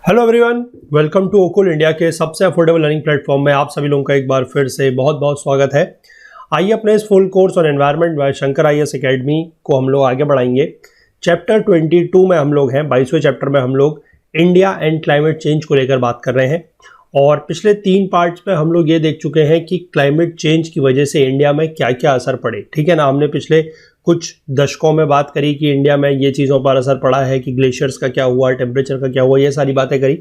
Hello everyone, welcome to ओकुल India के सबसे अफोर्डेबल लर्निंग प्लेटफॉर्म में आप सभी लोगों का एक बार फिर से बहुत बहुत स्वागत है। आइए अपने इस full course on environment by Shankar IAS academy को हम लोग आगे बढ़ाएंगे। चैप्टर 22 में हम लोग हैं, 22वें चैप्टर में हम लोग इंडिया एंड क्लाइमेट चेंज को लेकर बात कर रहे हैं। और पिछले 3 पार्ट्स में हम लोग ये देख चुके हैं कि क्लाइमेट चेंज की वजह से इंडिया में क्या क्या असर पड़े। ठीक है ना, हमने पिछले कुछ दशकों में बात करी कि इंडिया में ये चीज़ों पर असर पड़ा है कि ग्लेशियर्स का क्या हुआ, टेम्परेचर का क्या हुआ, ये सारी बातें करी।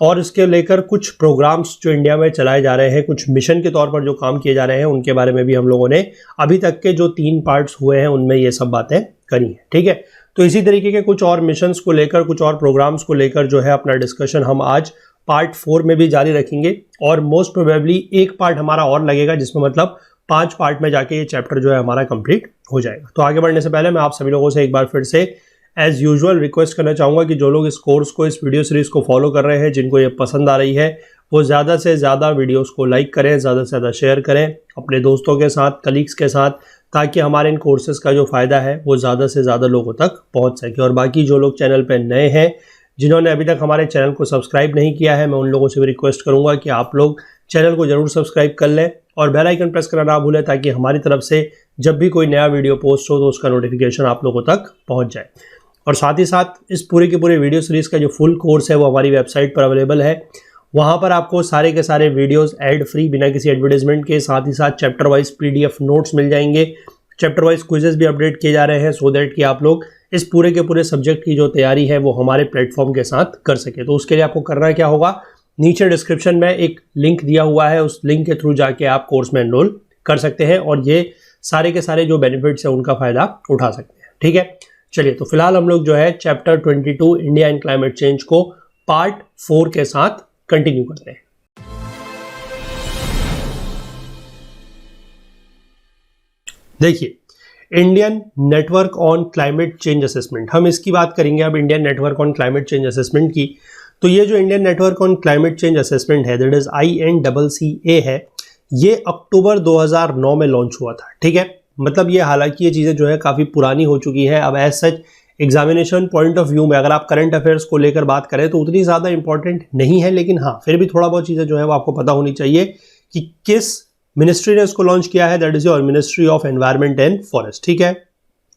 और इसके लेकर कुछ प्रोग्राम्स जो इंडिया में चलाए जा रहे हैं, कुछ मिशन के तौर पर जो काम किए जा रहे हैं, उनके बारे में भी हम लोगों ने अभी तक के जो 3 पार्ट्स हुए हैं उनमें ये सब बातें करी हैं। ठीक है, तो इसी तरीके के कुछ और मिशंस को लेकर, कुछ और प्रोग्राम्स को लेकर जो है अपना डिस्कशन हम आज पार्ट 4 में भी जारी रखेंगे। और मोस्ट प्रोबेबली एक पार्ट हमारा और लगेगा, जिसमें मतलब 5 पार्ट में जाके ये चैप्टर जो है हमारा कंप्लीट हो जाएगा। तो आगे बढ़ने से पहले मैं आप सभी लोगों से एक बार फिर से एज यूजुअल रिक्वेस्ट करना चाहूँगा कि जो लोग इस कोर्स को, इस वीडियो सीरीज को फॉलो कर रहे हैं, जिनको ये पसंद आ रही है, वो ज़्यादा से ज़्यादा वीडियोस को लाइक करें, ज़्यादा से ज़्यादा शेयर करें अपने दोस्तों के साथ, कलीग्स के साथ, ताकि हमारे इन कोर्सेज़ का जो फ़ायदा है वो ज़्यादा से ज़्यादा लोगों तक पहुँच सके। और बाकी जो लोग चैनल पर नए हैं, जिन्होंने अभी तक हमारे चैनल को सब्सक्राइब नहीं किया है, मैं उन लोगों से भी रिक्वेस्ट करूंगा कि आप लोग चैनल को जरूर सब्सक्राइब कर लें और बेल आइकन प्रेस करना ना भूलें, ताकि हमारी तरफ से जब भी कोई नया वीडियो पोस्ट हो तो उसका नोटिफिकेशन आप लोगों तक पहुंच जाए। और साथ ही साथ इस पूरे के पूरे वीडियो सीरीज़ का जो फुल कोर्स है वो हमारी वेबसाइट पर अवेलेबल है। वहाँ पर आपको सारे के सारे वीडियोज़ एड फ्री, बिना किसी एडवर्टाइजमेंट के, साथ ही साथ चैप्टर वाइज PDF नोट्स मिल जाएंगे। चैप्टर वाइज क्विजेस भी अपडेट किए जा रहे हैं, सो दैट कि आप लोग इस पूरे के पूरे सब्जेक्ट की जो तैयारी है वो हमारे प्लेटफॉर्म के साथ कर सके। तो उसके लिए आपको करना क्या होगा, नीचे डिस्क्रिप्शन में एक लिंक दिया हुआ है, उस लिंक के थ्रू जाके आप कोर्स में एनरोल कर सकते हैं और ये सारे के सारे जो बेनिफिट्स हैं उनका फ़ायदा उठा सकते हैं। ठीक है, चलिए तो फिलहाल हम लोग जो है chapter 22 India and climate change को पार्ट 4 के साथ कंटिन्यू करते हैं। देखिए, Indian network on climate change assessment, हम इसकी बात करेंगे अब, Indian network on climate change assessment की। तो ये जो Indian network on climate change assessment है, दैट इज INCCA है, ये अक्टूबर 2009 में लॉन्च हुआ था। ठीक है, मतलब ये, हालांकि ये चीज़ें जो है काफ़ी पुरानी हो चुकी हैं अब। As such examination point of view में अगर आप करंट अफेयर्स को लेकर बात करें तो उतनी ज़्यादा इंपॉर्टेंट नहीं है, लेकिन हाँ फिर भी थोड़ा बहुत चीज़ें जो है वो आपको पता होनी चाहिए कि किस मिनिस्ट्री ने इसको लॉन्च किया है। That is your ministry of environment and forest. ठीक है,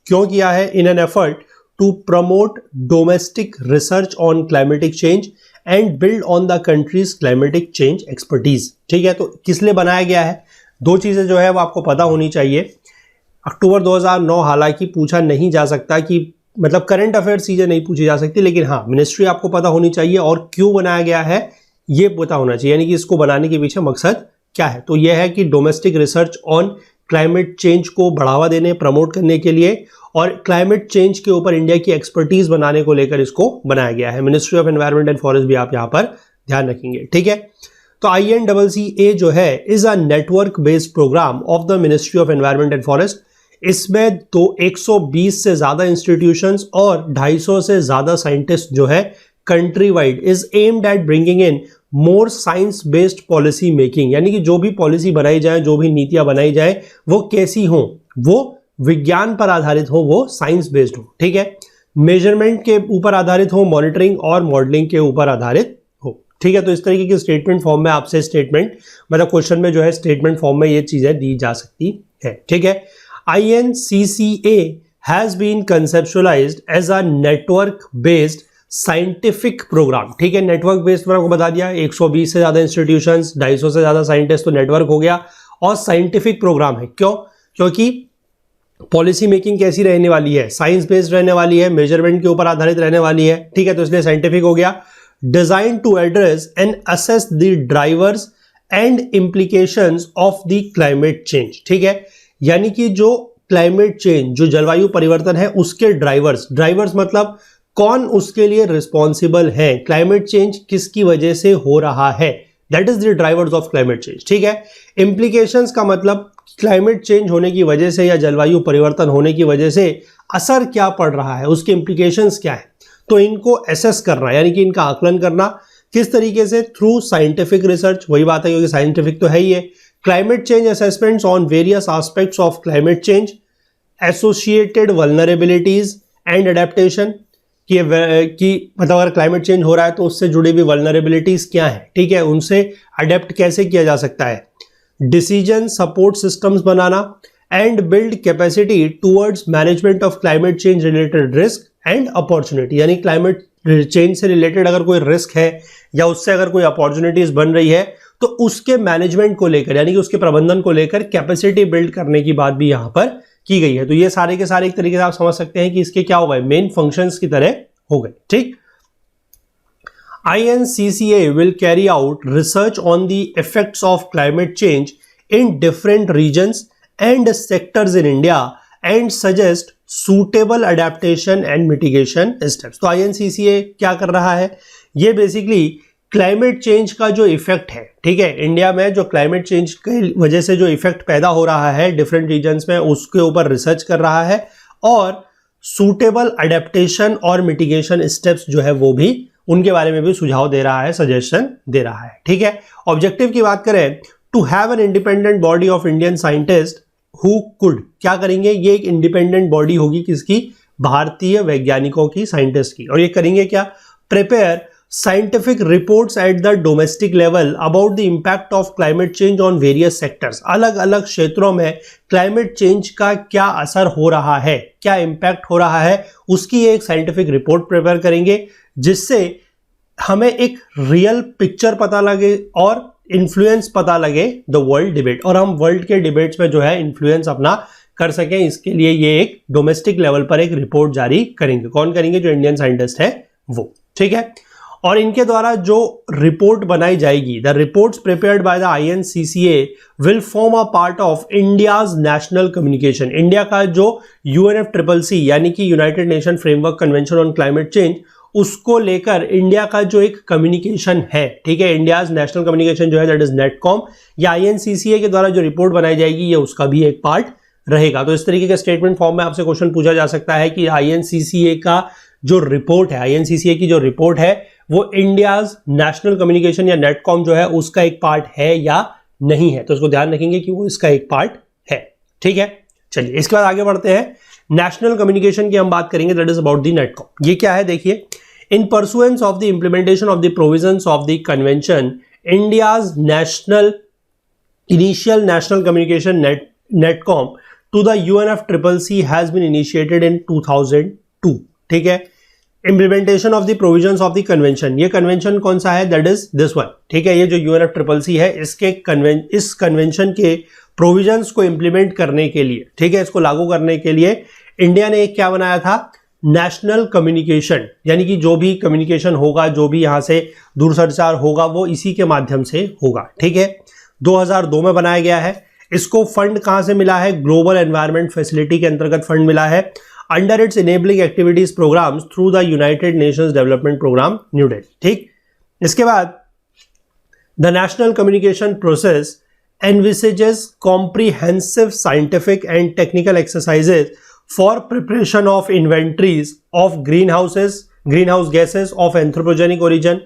क्यों किया है? In an effort to promote domestic research on climatic change and build on the country's climatic change expertise. ठीक है, तो किस लिए बनाया गया है? 2 चीज़ें जो है वो आपको पता होनी चाहिए। अक्टूबर 2009 हालांकि पूछा नहीं जा सकता कि, मतलब करंट अफेयर्स चीज़ें नहीं पूछी जा सकती, लेकिन हाँ मिनिस्ट्री आपको पता होनी चाहिए और क्यों बनाया गया है ये पता होना चाहिए, यानी कि इसको बनाने के पीछे मकसद क्या है। तो यह है कि domestic research on climate change को बढ़ावा देने, प्रमोट करने के लिए और क्लाइमेट चेंज के ऊपर इंडिया की एक्सपर्टीज बनाने को लेकर इसको बनाया गया है। Ministry of environment and forest भी आप यहाँ पर ध्यान रखेंगे। ठीक है, तो INCCA जो है is a network based programme of the ministry of environment and forest. इसमें तो 120 से ज्यादा इंस्टीट्यूशंस और 250 से ज्यादा साइंटिस्ट जो है country wide is aimed at bringing in more science based policy making, यानी कि जो भी पॉलिसी बनाई जाए, जो भी नीतियां बनाई जाए, वो कैसी हो, वो विज्ञान पर आधारित हो, वो साइंस बेस्ड हो। ठीक है, मेजरमेंट के ऊपर आधारित हो, मॉनिटरिंग और मॉडलिंग के ऊपर आधारित हो। ठीक है, तो इस तरीके की स्टेटमेंट फॉर्म में आपसे स्टेटमेंट, मतलब क्वेश्चन में जो है स्टेटमेंट फॉर्म में ये चीजें दी जा सकती है। ठीक है, INCCA has been conceptualized as a network based scientific programme. ठीक है, नेटवर्क बेस्ड मैंने आपको बता दिया, 120 से ज्यादा इंस्टीट्यूशंस, 250 से ज्यादा साइंटिस्ट, तो नेटवर्क हो गया। और साइंटिफिक प्रोग्राम है, क्यों? क्योंकि पॉलिसी मेकिंग कैसी रहने वाली है, साइंस बेस्ड रहने वाली है, मेजरमेंट के ऊपर आधारित रहने वाली है। ठीक है, तो इसलिए साइंटिफिक हो गया। Design to address and assess the drivers and implications of the climate change. ठीक है, यानी कि जो क्लाइमेट चेंज, जो जलवायु परिवर्तन है, उसके ड्राइवर्स मतलब कौन उसके लिए रिस्पॉन्सिबल है, क्लाइमेट चेंज किसकी वजह से हो रहा है, that is the drivers of climate change. ठीक है, इम्प्लीकेशंस का मतलब क्लाइमेट चेंज होने की वजह से या जलवायु परिवर्तन होने की वजह से असर क्या पड़ रहा है, उसके इम्प्लीकेशंस क्या है, तो इनको एसेस करना, यानी कि इनका आकलन करना किस तरीके से, थ्रू साइंटिफिक रिसर्च। वही बात है, क्योंकि साइंटिफिक तो है ही है। Climate change assessments on various aspects of climate change, associated vulnerabilities and adaptation, कि मतलब अगर क्लाइमेट चेंज हो रहा है तो उससे जुड़ी हुई वल्नरेबिलिटीज क्या है, ठीक है, उनसे अडेप्ट कैसे किया जा सकता है, decision support systems banana and build capacity towards management of climate change related risk and opportunity. यानी क्लाइमेट चेंज से रिलेटेड अगर कोई रिस्क है या उससे अगर कोई अपॉर्चुनिटीज बन रही है तो उसके मैनेजमेंट को लेकर यानी कि उसके प्रबंधन को लेकर कैपेसिटी बिल्ड करने की बात भी यहां पर की गई है। तो ये सारे के सारे एक तरीके से आप समझ सकते हैं कि इसके क्या हो गए, मेन फंक्शंस की तरह हो गए, ठीक। INCCA will carry out research on the effects of climate change in different regions and sectors in India and suggest suitable adaptation and mitigation steps। तो INCCA क्या कर रहा है, ये बेसिकली क्लाइमेट चेंज का जो इफेक्ट है, ठीक है, इंडिया में जो क्लाइमेट चेंज की वजह से जो इफेक्ट पैदा हो रहा है डिफरेंट रीजन्स में, उसके ऊपर रिसर्च कर रहा है और सूटेबल अडेप्टेशन और मिटिगेशन स्टेप्स जो है वो भी उनके बारे में भी सुझाव दे रहा है, सजेशन दे रहा है, ठीक है। ऑब्जेक्टिव की बात करें, to have an independent body of Indian scientist who could, क्या करेंगे, ये एक इंडिपेंडेंट बॉडी होगी किसकी, भारतीय वैज्ञानिकों की, साइंटिस्ट की, और ये करेंगे क्या, prepare scientific reports at the domestic level about the impact of climate change on various sectors। अलग अलग क्षेत्रों में क्लाइमेट चेंज का क्या असर हो रहा है, क्या इंपैक्ट हो रहा है, उसकी एक साइंटिफिक रिपोर्ट प्रिपेयर करेंगे जिससे हमें एक रियल पिक्चर पता लगे और इन्फ्लुएंस पता लगे द वर्ल्ड डिबेट, और हम वर्ल्ड के डिबेट्स में जो है इन्फ्लुएंस अपना कर सकें। इसके लिए ये एक डोमेस्टिक लेवल पर एक रिपोर्ट जारी करेंगे। कौन करेंगे, जो इंडियन साइंटिस्ट है वो, ठीक है। और इनके द्वारा जो रिपोर्ट बनाई जाएगी, the reports prepared by the INCCA will form a part of India's national communication. India का जो UNFCCC यानी कि United nation framework convention on climate change, उसको लेकर इंडिया का जो एक कम्युनिकेशन है, ठीक है, इंडियाज नेशनल कम्युनिकेशन जो है दैट इज नेटकॉम, या INCCA के द्वारा जो रिपोर्ट बनाई जाएगी ये उसका भी एक पार्ट रहेगा। तो इस तरीके के स्टेटमेंट फॉर्म में आपसे क्वेश्चन पूछा जा सकता है कि INCCA का जो रिपोर्ट है, INCCA की जो रिपोर्ट है वो इंडियाज नेशनल कम्युनिकेशन या नेटकॉम जो है उसका एक पार्ट है या नहीं है। तो इसको ध्यान रखेंगे कि वो इसका एक पार्ट है, ठीक है। चलिए इसके बाद आगे बढ़ते हैं, नेशनल कम्युनिकेशन की हम बात करेंगे, that is about the NATCOM. ये क्या है, देखिए, in pursuance of the implementation of the provisions of the convention, India's national initial national communication NATCOM to the UNFCCC has been initiated in 2002, ठीक है। Implementation of the provisions of the convention, ये convention कौन सा है, that is this one, ठीक है। ये जो UNFCCC है इस कन्वेंशन के प्रोविजंस को इंप्लीमेंट करने के लिए, ठीक है, इसको लागू करने के लिए इंडिया ने एक क्या बनाया था, नेशनल कम्युनिकेशन, यानी कि जो भी कम्युनिकेशन होगा, जो भी यहां से दूरसंचार होगा वो इसी के माध्यम से होगा, ठीक है। 2002 में बनाया गया है। इसको फंड कहां से मिला है, ग्लोबल एनवायरमेंट फैसिलिटी के अंतर्गत फंड मिला है, under its enabling activities programmes through the United Nations Development Programme New Delhi, ठीक। इसके बाद the national communication process envisages comprehensive scientific and technical exercises for preparation of inventories of greenhouse gases of anthropogenic origin,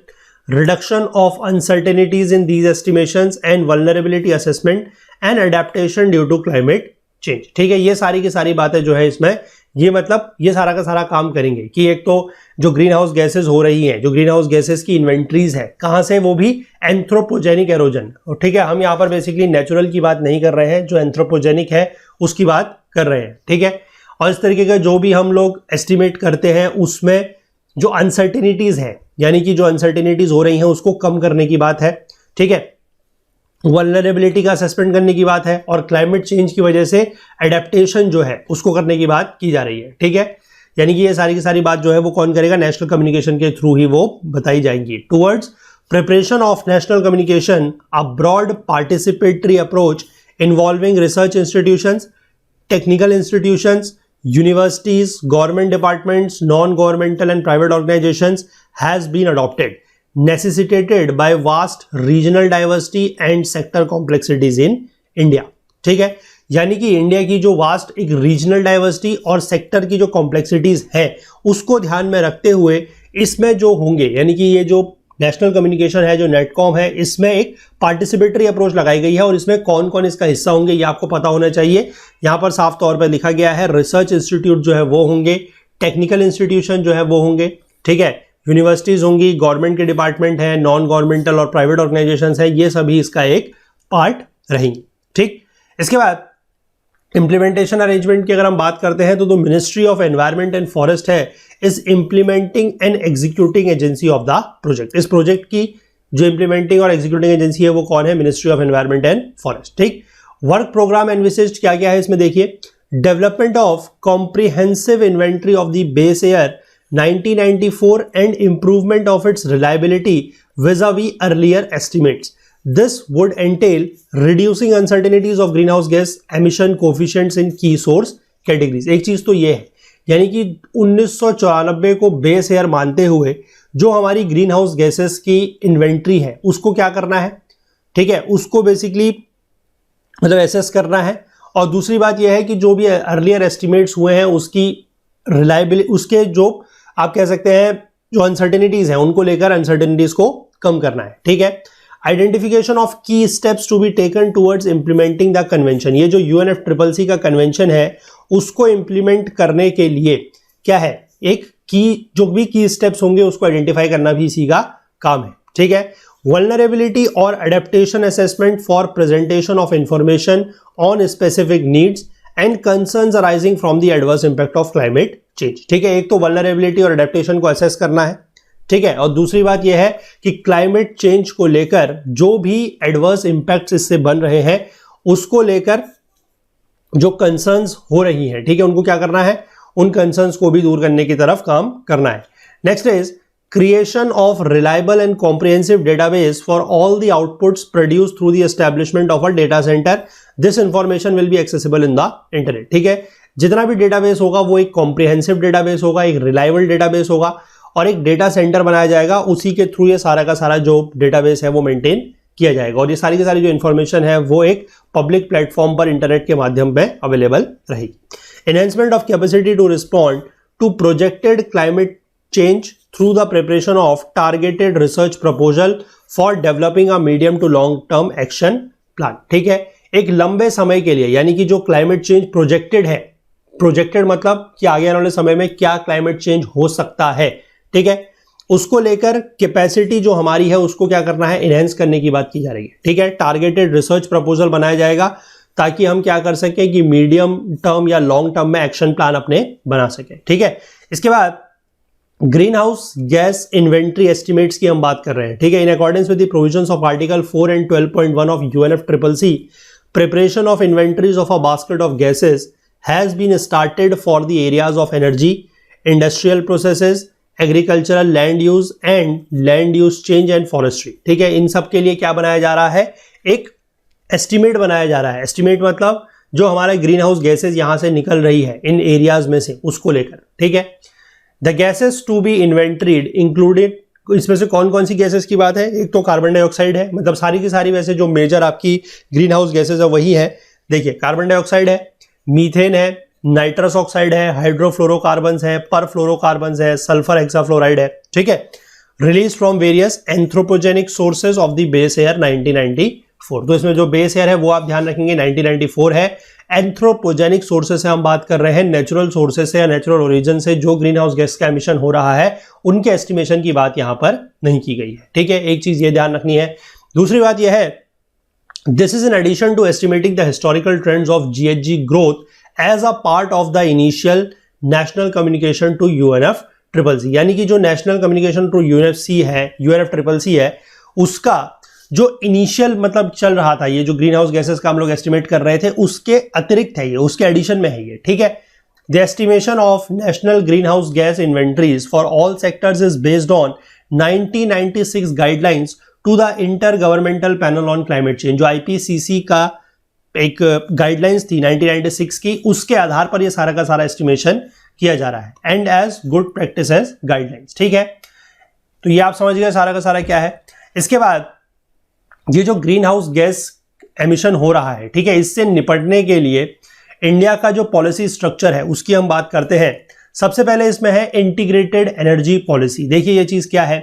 reduction of uncertainties in these estimations and vulnerability assessment and adaptation due to climate change, ठीक है। ये सारी की सारी बातें जो है इसमें, ये मतलब ये सारा का सारा काम करेंगे कि एक तो जो ग्रीन हाउस गैसेज हो रही हैं, जो ग्रीन हाउस गैसेज की इन्वेंट्रीज है, कहां से, वो भी एंथ्रोपोजेनिक एरोजन, ठीक है। हम यहाँ पर बेसिकली नेचुरल की बात नहीं कर रहे हैं, जो एंथ्रोपोजेनिक है उसकी बात कर रहे हैं, ठीक है। और इस तरीके का जो भी हम लोग एस्टिमेट करते हैं उसमें जो अनसर्टेनिटीज है, यानी कि जो अनसर्टेनिटीज हो रही हैं उसको कम करने की बात है, ठीक है। वल्नरेबिलिटी का असेसमेंट करने की बात है और क्लाइमेट चेंज की वजह से एडेप्टेशन जो है उसको करने की बात की जा रही है, ठीक है। यानी कि ये सारी की सारी बात जो है वो कौन करेगा, नेशनल कम्युनिकेशन के थ्रू ही वो बताई जाएंगी। Towards preparation of national communication, a broad participatory approach involving research institutions, technical institutions, universities, government departments, non-governmental and private organizations has been adopted, necessitated by vast regional diversity and sector complexities in India, ठीक है। यानी कि India की जो vast एक regional diversity और sector की जो कॉम्प्लेक्सिटीज है उसको ध्यान में रखते हुए इसमें जो होंगे, यानी कि ये जो नेशनल कम्युनिकेशन है, जो नेटकॉम है, इसमें एक पार्टिसिपेटरी अप्रोच लगाई गई है और इसमें कौन कौन इसका हिस्सा होंगे ये आपको पता होना चाहिए। यहां पर साफ तौर पर लिखा गया है, रिसर्च इंस्टीट्यूट जो है वो होंगे, टेक्निकल इंस्टीट्यूशन जो है वो होंगे, ठीक है, यूनिवर्सिटीज होंगी, गवर्नमेंट के डिपार्टमेंट है, नॉन गवर्नमेंटल और प्राइवेट ऑर्गेनाइजेशंस है, ये सभी इसका एक पार्ट रहेंगी, ठीक। इसके बाद इंप्लीमेंटेशन अरेंजमेंट की अगर हम बात करते हैं तो ministry of environment and forest है is implementing and executing agency of the project. इस प्रोजेक्ट की जो इंप्लीमेंटिंग और एग्जीक्यूटिंग एजेंसी है वो कौन है? Ministry of environment and forest, ठीक। वर्क प्रोग्राम एनविसेज्ड क्या क्या है इसमें देखिए, development of comprehensive inventory of the base air 1994 and improvement of its reliability vis-a-vis earlier estimates. This would entail reducing uncertainties of greenhouse gas emission coefficients in key source categories. एक चीज तो ये है, यानी कि 1994 को बेस ईयर मानते हुए जो हमारी ग्रीन हाउस गैसेस की इन्वेंट्री है उसको क्या करना है, ठीक है, उसको बेसिकली मतलब एसेस करना है। और दूसरी बात यह है कि जो भी अर्लियर एस्टिमेट्स हुए हैं उसकी रिलायबिलिटी, उसके जो आप कह सकते हैं जो अनसर्टेनिटीज हैं उनको लेकर अनसर्टेनिटीज को कम करना है, ठीक है। Identification of key steps to be taken towards implementing the convention, ये जो UNFCCC का कन्वेंशन है उसको इंप्लीमेंट करने के लिए क्या है, एक की जो भी की स्टेप्स होंगे उसको आइडेंटिफाई करना भी इसी का काम है, ठीक है। वल्नरेबिलिटी और adaptation assessment for presentation of information on specific needs and concerns arising from the adverse impact of climate change, ठीक है। एक तो वल्नरेबिलिटी और अडेप्टेशन को असेस करना है, ठीक है, और दूसरी बात यह है कि क्लाइमेट चेंज को लेकर जो भी एडवर्स इंपैक्ट्स इससे बन रहे हैं उसको लेकर जो कंसर्न्स हो रही हैं, ठीक है, उनको क्या करना है, उन कंसर्न्स को भी दूर करने की तरफ काम करना है। Next is creation of reliable and comprehensive database for all the outputs produced through the establishment of a data center. This information will be accessible in the internet, ठीक है। जितना भी डेटाबेस होगा वो एक कॉम्प्रिहेंसिव डेटाबेस होगा, एक reliable database होगा और एक डेटा सेंटर बनाया जाएगा, उसी के थ्रू ये सारा का सारा जो डेटाबेस है वो मेंटेन किया जाएगा और ये सारी की सारी जो इन्फॉर्मेशन है वो एक पब्लिक प्लेटफॉर्म पर इंटरनेट के माध्यम पे अवेलेबल रहेगी। Enhancement of capacity to respond to projected climate change through the preparation of targeted research proposal for developing a medium to long term action plan, ठीक है। एक लंबे समय के लिए, यानी कि जो क्लाइमेट चेंज प्रोजेक्टेड है, प्रोजेक्टेड मतलब कि आगे आने वाले समय में क्या क्लाइमेट चेंज हो सकता है, ठीक है, उसको लेकर कैपेसिटी जो हमारी है उसको क्या करना है, इनहेंस करने की बात की जा रही है, ठीक है। टारगेटेड रिसर्च प्रपोजल बनाया जाएगा ताकि हम क्या कर सकें कि मीडियम टर्म या लॉन्ग टर्म में एक्शन प्लान अपने बना सके, ठीक है। इसके बाद green house gas inventory estimates की हम बात कर रहे हैं, ठीक है। In accordance with the provisions of article 4 and 12.1 of UNFCCC, preparation of inventories of a basket of gases has been started for the areas of energy, industrial processes, agricultural land use and land use change and forestry, ठीक है। इन सब के लिए क्या बनाया जा रहा है, एक एस्टिमेट बनाया जा रहा है। एस्टिमेट मतलब जो हमारे ग्रीन हाउस गैसेज यहां से निकल रही है इन एरियाज में से उसको लेकर, ठीक है। The gases to be inventoried included, इसमें से कौन कौन सी गैसेस की बात है, एक तो कार्बन डाइऑक्साइड है, मतलब सारी की सारी वैसे जो मेजर आपकी ग्रीन हाउस गैसेज है वही है, देखिए कार्बन डाइऑक्साइड है, मीथेन है, नाइट्रस ऑक्साइड है, हाइड्रोफ्लोरोकार्बन्स है, परफ्लोरोकार्बन्स है, सल्फर हेक्साफ्लोराइड है, ठीक है। Release from various anthropogenic sources of the base air 1994, तो इसमें जो बेस एयर है वो आप ध्यान रखेंगे 1994 है। एंथ्रोपोजेनिक सोर्सेस से हम बात कर रहे हैं, नेचुरल सोर्सेस से या नेचुरल ओरिजिन से जो ग्रीन हाउस गैस का एमिशन हो रहा है उनके एस्टिमेशन की बात यहां पर नहीं की गई है, ठीक है। एक चीज ये ध्यान रखनी है। दूसरी बात यह है, this is in addition to estimating the historical trends of GHG growth as a part of the initial national communication to UNFCCC, यानी कि जो नेशनल कम्युनिकेशन टू UNFCCC है उसका जो इनिशियल मतलब चल रहा था, ये जो ग्रीन हाउस गैसेस का हम लोग एस्टिमेट कर रहे थे उसके अतिरिक्त है ये, उसके एडिशन में है ये, ठीक है। The estimation of national green house gas inventories for all sectors is based on 1996 guidelines to the intergovernmental panel on climate change, जो IPCC का एक गाइडलाइंस थी 1996 की, उसके आधार पर ये सारा का सारा एस्टिमेशन किया जा रहा है, and as good practice as guidelines, ठीक है। तो ये आप समझ गए सारा का सारा क्या है। इसके बाद ये जो ग्रीन हाउस गैस एमिशन हो रहा है, ठीक है, इससे निपटने के लिए इंडिया का जो पॉलिसी स्ट्रक्चर है उसकी हम बात करते हैं। सबसे पहले इसमें है इंटीग्रेटेड एनर्जी पॉलिसी। देखिए ये चीज क्या है,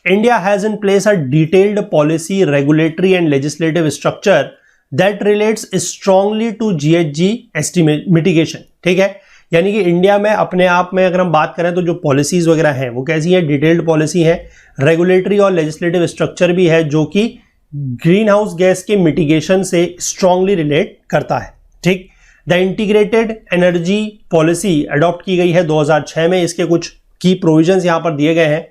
India has in place a detailed policy, regulatory and legislative structure that relates strongly to GHG estimate mitigation, ठीक है। यानी कि इंडिया में अपने आप में अगर हम बात करें तो जो पॉलिसीज वगैरह हैं वो कैसी है, डिटेल्ड पॉलिसी है, रेगुलेटरी और लेजिस्लेटिव स्ट्रक्चर भी है जो कि ग्रीन हाउस गैस के मिटिगेशन से स्ट्रांगली रिलेट करता है। ठीक, the integrated energy policy adopt की गई है 2006 में। इसके कुछ की प्रोविजंस यहां पर दिए गए हैं।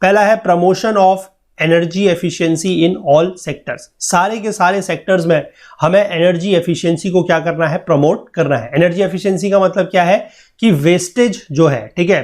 पहला है promotion of energy efficiency in all sectors. सारे के सारे सेक्टर्स में हमें एनर्जी एफिशिएंसी को क्या करना है, प्रमोट करना है। एनर्जी एफिशिएंसी का मतलब क्या है कि वेस्टेज जो है, ठीक है,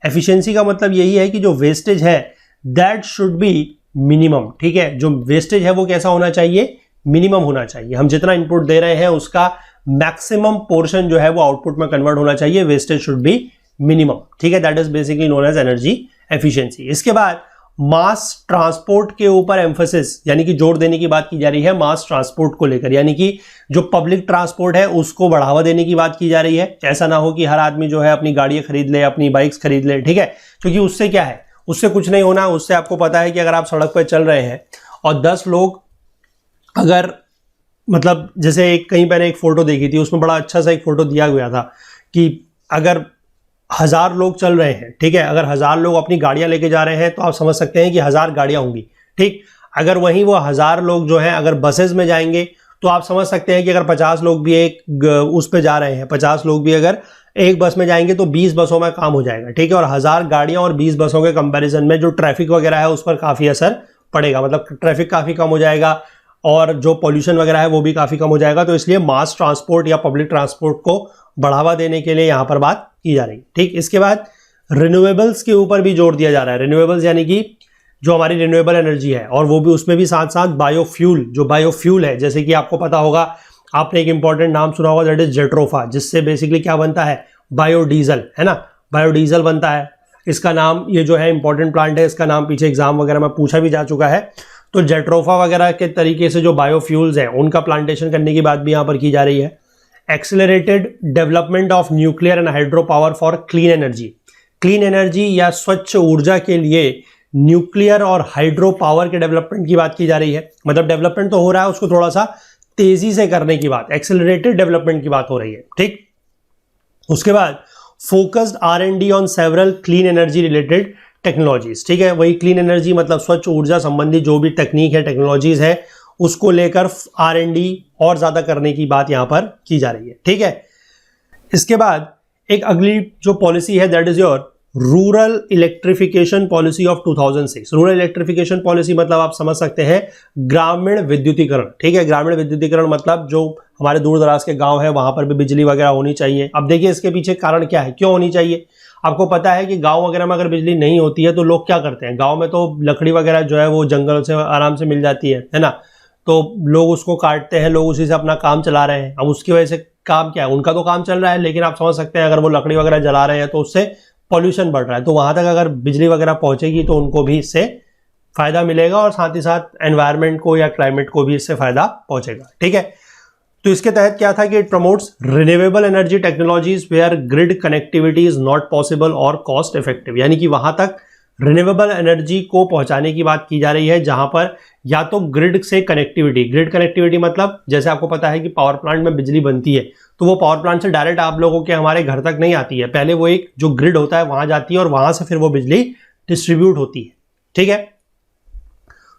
एफिशिएंसी का मतलब यही है कि जो वेस्टेज है दैट शुड बी मिनिमम। ठीक है, जो वेस्टेज है वो कैसा होना चाहिए, मिनिमम होना चाहिए। हम जितना इनपुट दे रहे हैं उसका मैक्सिमम पोर्शन जो है वो आउटपुट में कन्वर्ट होना चाहिए, वेस्टेज शुड बी मिनिमम। ठीक है, that is basically known as energy efficiency. इसके बाद मास ट्रांसपोर्ट के ऊपर एम्फोसिस, यानी कि जोर देने की बात की जा रही है मास ट्रांसपोर्ट को लेकर, यानी कि जो पब्लिक ट्रांसपोर्ट है उसको बढ़ावा देने की बात की जा रही है। ऐसा ना हो कि हर आदमी जो है अपनी गाड़ियां खरीद ले, अपनी बाइक्स खरीद ले। ठीक है, क्योंकि उससे क्या है, उससे कुछ नहीं होना। उससे आपको पता है कि अगर आप सड़क पर चल रहे हैं और 10 लोग अगर, मतलब जैसे एक कहीं मैंने एक फोटो देखी थी, उसमें बड़ा अच्छा सा एक फोटो दिया गया था कि अगर 1000 लोग चल रहे हैं, ठीक है, अगर 1000 लोग अपनी गाड़ियां लेके जा रहे हैं तो आप समझ सकते हैं कि 1000 गाड़ियां होंगी। ठीक, अगर वहीं वो 1000 लोग जो हैं अगर बसेस में जाएंगे तो आप समझ सकते हैं कि अगर 50 लोग भी एक उस पे जा रहे हैं, 50 लोग भी अगर एक बस में जाएंगे तो 20 बसों में काम हो जाएगा। ठीक है, और 1000 गाड़ियां और 20 बसों के कंपैरिजन में जो ट्रैफिक वगैरह है उस पर काफी असर पड़ेगा, मतलब ट्रैफिक काफी कम हो जाएगा और जो पॉल्यूशन वगैरह है वो भी काफी कम हो जाएगा। तो इसलिए मास ट्रांसपोर्ट या पब्लिक ट्रांसपोर्ट को बढ़ावा देने के लिए यहां पर बात की जा रही है। ठीक, इसके बाद रिन्यूएबल्स के ऊपर भी जोर दिया जा रहा है। रिन्यूएबल्स यानी कि जो हमारी रिन्यूएबल एनर्जी है, और वो भी उसमें भी साथ साथ बायोफ्यूल, जो बायोफ्यूल है, जैसे कि आपको पता होगा, आपने एक इंपॉर्टेंट नाम सुना होगा, दैट इज जेट्रोफा, जिससे बेसिकली क्या बनता है, बायोडीजल, है ना, बायोडीजल बनता है। इसका नाम, ये जो है इंपॉर्टेंट प्लांट है, इसका नाम पीछे एग्जाम वगैरह में पूछा भी जा चुका है। तो जेट्रोफा वगैरह के तरीके से जो बायोफ्यूल्स हैं उनका प्लांटेशन करने की बात भी यहां पर की जा रही है। Accelerated development of nuclear and hydro power for clean energy. Clean energy या स्वच्छ ऊर्जा के लिए न्यूक्लियर और हाइड्रो पावर के डेवलपमेंट की बात की जा रही है। मतलब डेवलपमेंट तो हो रहा है, उसको थोड़ा सा तेजी से करने की बात, एक्सेलरेटेड डेवलपमेंट की बात हो रही है। ठीक, उसके बाद focused R&D on several clean energy related technologies. ठीक है, वही क्लीन एनर्जी मतलब स्वच्छ ऊर्जा संबंधी जो भी टेक्निक है, टेक्नोलॉजीज है, उसको लेकर R&D और ज्यादा करने की बात यहां पर की जा रही है। ठीक है, इसके बाद एक अगली जो पॉलिसी है that is your rural electrification policy of 2006। Rural electrification policy मतलब आप समझ सकते हैं ग्रामीण विद्युतीकरण। ठीक है, ग्रामीण विद्युतीकरण मतलब जो हमारे दूर दराज के गांव है वहां पर भी बिजली वगैरह होनी चाहिए। अब देखिए इसके पीछे कारण क्या है, क्यों होनी चाहिए। आपको पता है कि गांव वगैरह में अगर बिजली नहीं होती है तो लोग क्या करते हैं, गांव में तो लकड़ी वगैरह जो है वो जंगल से आराम से मिल जाती है ना, तो लोग उसको काटते हैं, लोग उसी से अपना काम चला रहे हैं। अब उसकी वजह से काम क्या है, उनका तो काम चल रहा है, लेकिन आप समझ सकते हैं अगर वो लकड़ी वगैरह जला रहे हैं तो उससे पॉल्यूशन बढ़ रहा है। तो वहां तक अगर बिजली वगैरह पहुंचेगी तो उनको भी इससे फायदा मिलेगा और साथ ही साथ एनवायरनमेंट को या क्लाइमेट को भी इससे फायदा पहुंचेगा। ठीक है, तो इसके तहत क्या था कि it promotes renewable energy technologies where grid connectivity is not possible और कॉस्ट इफेक्टिव। यानी कि वहां तक रिन्यूएबल एनर्जी को पहुंचाने की बात की जा रही है जहां पर या तो ग्रिड से कनेक्टिविटी, ग्रिड कनेक्टिविटी मतलब जैसे आपको पता है कि पावर प्लांट में बिजली बनती है तो वो पावर प्लांट से डायरेक्ट आप लोगों के हमारे घर तक नहीं आती है, पहले वो एक जो ग्रिड होता है वहां जाती है और वहां से फिर वो बिजली डिस्ट्रीब्यूट होती है। ठीक है,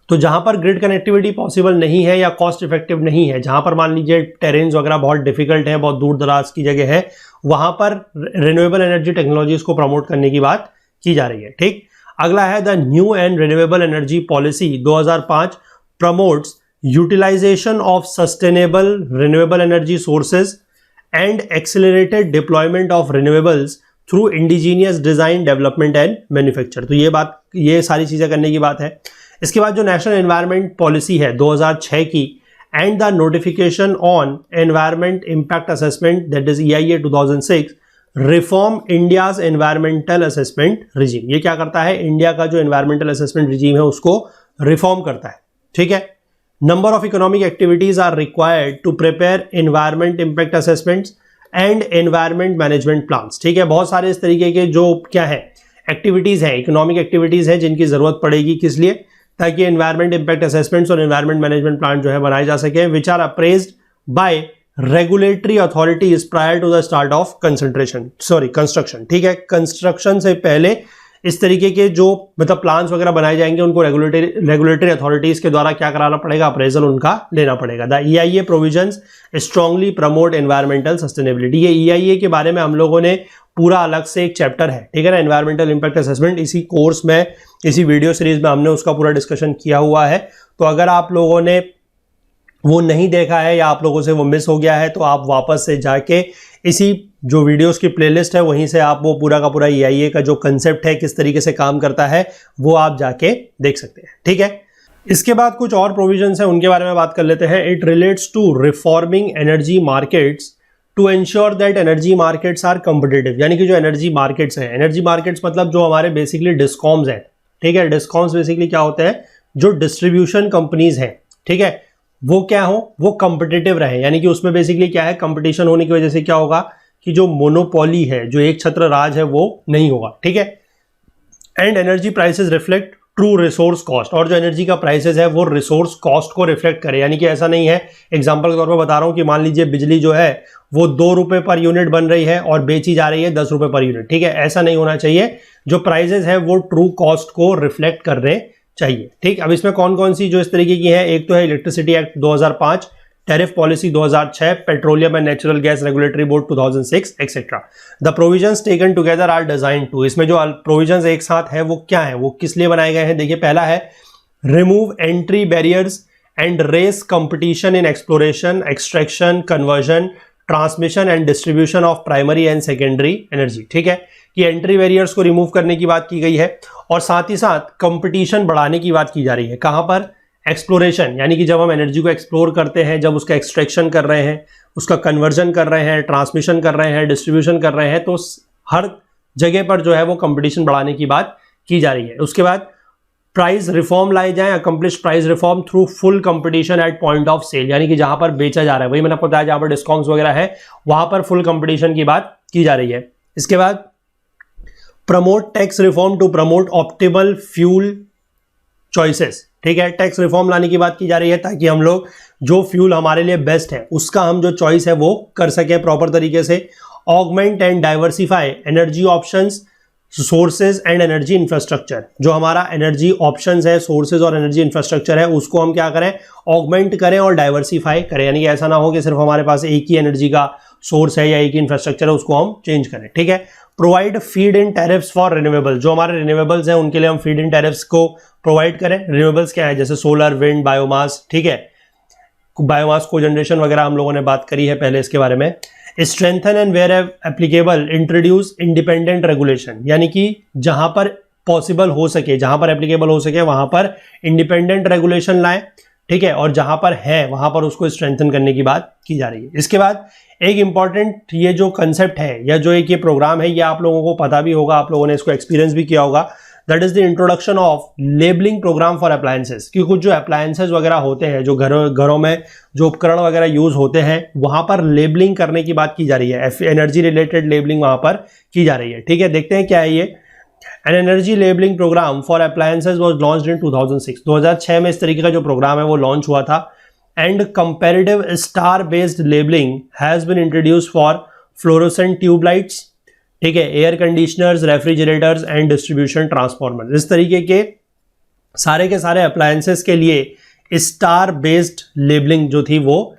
तो जहां पर ग्रिड कनेक्टिविटी पॉसिबल नहीं है या कॉस्ट इफेक्टिव नहीं है, जहां पर मान लीजिए टेरेन्स वगैरह बहुत डिफिकल्ट है, बहुत दूर दराज की जगह है, वहां पर रिन्यूएबल एनर्जी टेक्नोलॉजीज को प्रमोट करने की बात की जा रही है। ठीक, अगला है the new and renewable energy policy 2005 promotes utilisation of sustainable renewable energy sources and accelerated deployment of renewables through indigenous design development and manufacture. तो ये सारी चीजें करने की बात है। इसके बाद जो नेशनल एनवायरनमेंट पॉलिसी है 2006 की and the notification on environment impact assessment that is EIA 2006 reform India's environmental assessment regime. ये क्या करता है, इंडिया का जो एनवायरमेंटल असेसमेंट रिजीम है उसको रिफॉर्म करता है। ठीक है, number of economic activities are required to prepare environment impact assessments and environment management plans. ठीक है, बहुत सारे इस तरीके के जो क्या है एक्टिविटीज है, इकोनॉमिक एक्टिविटीज है जिनकी जरूरत पड़ेगी, किस लिए, ताकि एनवायरमेंट इंपैक्ट असेसमेंट्स और एनवायरमेंट मैनेजमेंट प्लान जो है बनाए जा सके, which are appraised by regulatory authorities prior to the start of construction. ठीक है, कंस्ट्रक्शन से पहले इस तरीके के जो मतलब प्लान्स वगैरह बनाए जाएंगे उनको रेगुलेटरी अथॉरिटीज के द्वारा क्या कराना पड़ेगा, अप्रेजल उनका लेना पड़ेगा। The EIA provisions strongly promote environmental sustainability. ये EIA के बारे में हम लोगों ने पूरा अलग से एक चैप्टर है, ठीक है ना, एनवायरमेंटल इंपैक्ट असेसमेंट, इसी कोर्स में, इसी वीडियो सीरीज में हमने उसका पूरा डिस्कशन किया हुआ है। तो अगर आप लोगों ने वो नहीं देखा है या आप लोगों से वो मिस हो गया है तो आप वापस से जाके इसी जो वीडियोस की प्लेलिस्ट है वहीं से आप वो पूरा का पूरा EIA का जो कंसेप्ट है, किस तरीके से काम करता है, वो आप जाके देख सकते हैं। ठीक है, इसके बाद कुछ और प्रोविजंस हैं, उनके बारे में बात कर लेते हैं। It relates to reforming energy markets to ensure that energy markets are competitive. यानी कि जो एनर्जी मार्केट्स हैं, एनर्जी मार्केट्स मतलब जो हमारे बेसिकली डिस्कॉम्स हैं, ठीक है, डिस्कॉम्स बेसिकली क्या होते हैं, जो डिस्ट्रीब्यूशन कंपनीज हैं, ठीक है, वो क्या हो, वो कॉम्पिटिटिव रहे। यानी कि उसमें बेसिकली क्या है, कंपटीशन होने की वजह से क्या होगा कि जो मोनोपोली है, जो एक छत्र राज है, वो नहीं होगा। ठीक है, and energy prices reflect true resource cost, और जो एनर्जी का प्राइसेस है वो रिसोर्स कॉस्ट को रिफ्लेक्ट करे। यानी कि ऐसा नहीं है, एग्जांपल के तौर पर बता रहा हूं कि मान लीजिए बिजली जो है वो 2 रुपए पर यूनिट बन रही है और बेची जा रही है 10 रुपए पर यूनिट। ठीक है, ऐसा नहीं होना चाहिए, जो प्राइसेस है वो ट्रू कॉस्ट को रिफ्लेक्ट कर रहे चाहिए। ठीक, अब इसमें कौन कौन सी जो इस तरीके की है, एक तो है electricity act 2005, tariff policy 2006, petroleum and natural gas regulatory board 2006 etcetera. The provisions taken together are design to, इसमें जो प्रोविजंस एक साथ है वो क्या है, वो किस लिए बनाए गए हैं। देखिए, पहला है remove entry barriers and raise competition in exploration, extraction, conversion, transmission and distribution of primary and secondary energy. ठीक है, कि एंट्री बैरियर्स को रिमूव करने की बात की गई है और साथ ही साथ कंपटीशन बढ़ाने की बात की जा रही है। कहां पर, एक्सप्लोरेशन, यानी कि जब हम एनर्जी को एक्सप्लोर करते हैं, जब उसका एक्सट्रैक्शन कर रहे हैं, उसका कन्वर्जन कर रहे हैं, ट्रांसमिशन कर रहे हैं, डिस्ट्रीब्यूशन कर रहे हैं, तो हर जगह पर जो है वो कंपटीशन बढ़ाने की बात की जा रही है। उसके बाद प्राइस रिफॉर्म लाए जाएं, accomplish price reform through full competition at point of sale, यानी कि जहां पर बेचा जा रहा है, वही मैंने आपको बताया जहां पर डिस्काउंट्स वगैरह है वहां पर फुल कंपटीशन की बात की जा रही है। इसके बाद promote tax reform to promote optimal fuel choices. ठीक है, टैक्स रिफॉर्म लाने की बात की जा रही है ताकि हम लोग जो फ्यूल हमारे लिए बेस्ट है उसका हम जो चॉइस है वो कर सके प्रॉपर तरीके से। Augment and diversify energy options, sources and energy infrastructure, जो हमारा एनर्जी ऑप्शंस है, सोर्सेज और एनर्जी इंफ्रास्ट्रक्चर है, उसको हम क्या करें, ऑगमेंट करें और डाइवर्सिफाई करें। यानी कि ऐसा ना हो कि सिर्फ हमारे पास एक ही एनर्जी का सोर्स है या एक ही इंफ्रास्ट्रक्चर है, उसको हम चेंज करें। ठीक है, provide feed in tariffs for renewable, जो हमारे रिन्यूएबल्स हैं उनके लिए हम फीड इन टैरिफ्स को प्रोवाइड करें। रिन्यूएबल्स क्या है, जैसे सोलर, विंड, बायोमास। ठीक है, बायोमास को जनरेशन वगैरह हम लोगों ने बात करी है पहले इसके बारे में। Strengthen and where applicable introduce independent regulation, यानी कि जहां पर पॉसिबल हो सके, जहां पर एप्लीकेबल हो सके वहां पर इंडिपेंडेंट रेगुलेशन लाएं। ठीक है, और जहां पर है वहां पर उसको स्ट्रेंथन करने की बात की जा रही है। इसके बाद एक इंपॉर्टेंट ये जो कंसेप्ट है या जो एक ये प्रोग्राम है, ये आप लोगों को पता भी होगा, आप लोगों ने इसको एक्सपीरियंस भी किया होगा, that is the introduction of labelling programme for appliances. कि कुछ जो अप्लायंसेस वगैरह होते हैं, जो घरों में जो उपकरण वगैरह यूज होते हैं, वहां पर लेबलिंग करने की बात की जा रही है, एनर्जी रिलेटेड लेबलिंग वहां पर की जा रही है। ठीक है, देखते हैं क्या है ये। An energy labelling programme for appliances was launched in 2006, 2006 में इस तरीके का जो प्रोग्राम है वो लॉन्च हुआ था। And comparative star based labelling has been introduced for fluorescent tube lights, ठीक है, air conditioners, refrigerators and distribution transformer. इस तरीके के सारे अप्लायंसेस के लिए स्टार बेस्ड लेबलिंग जो थी वो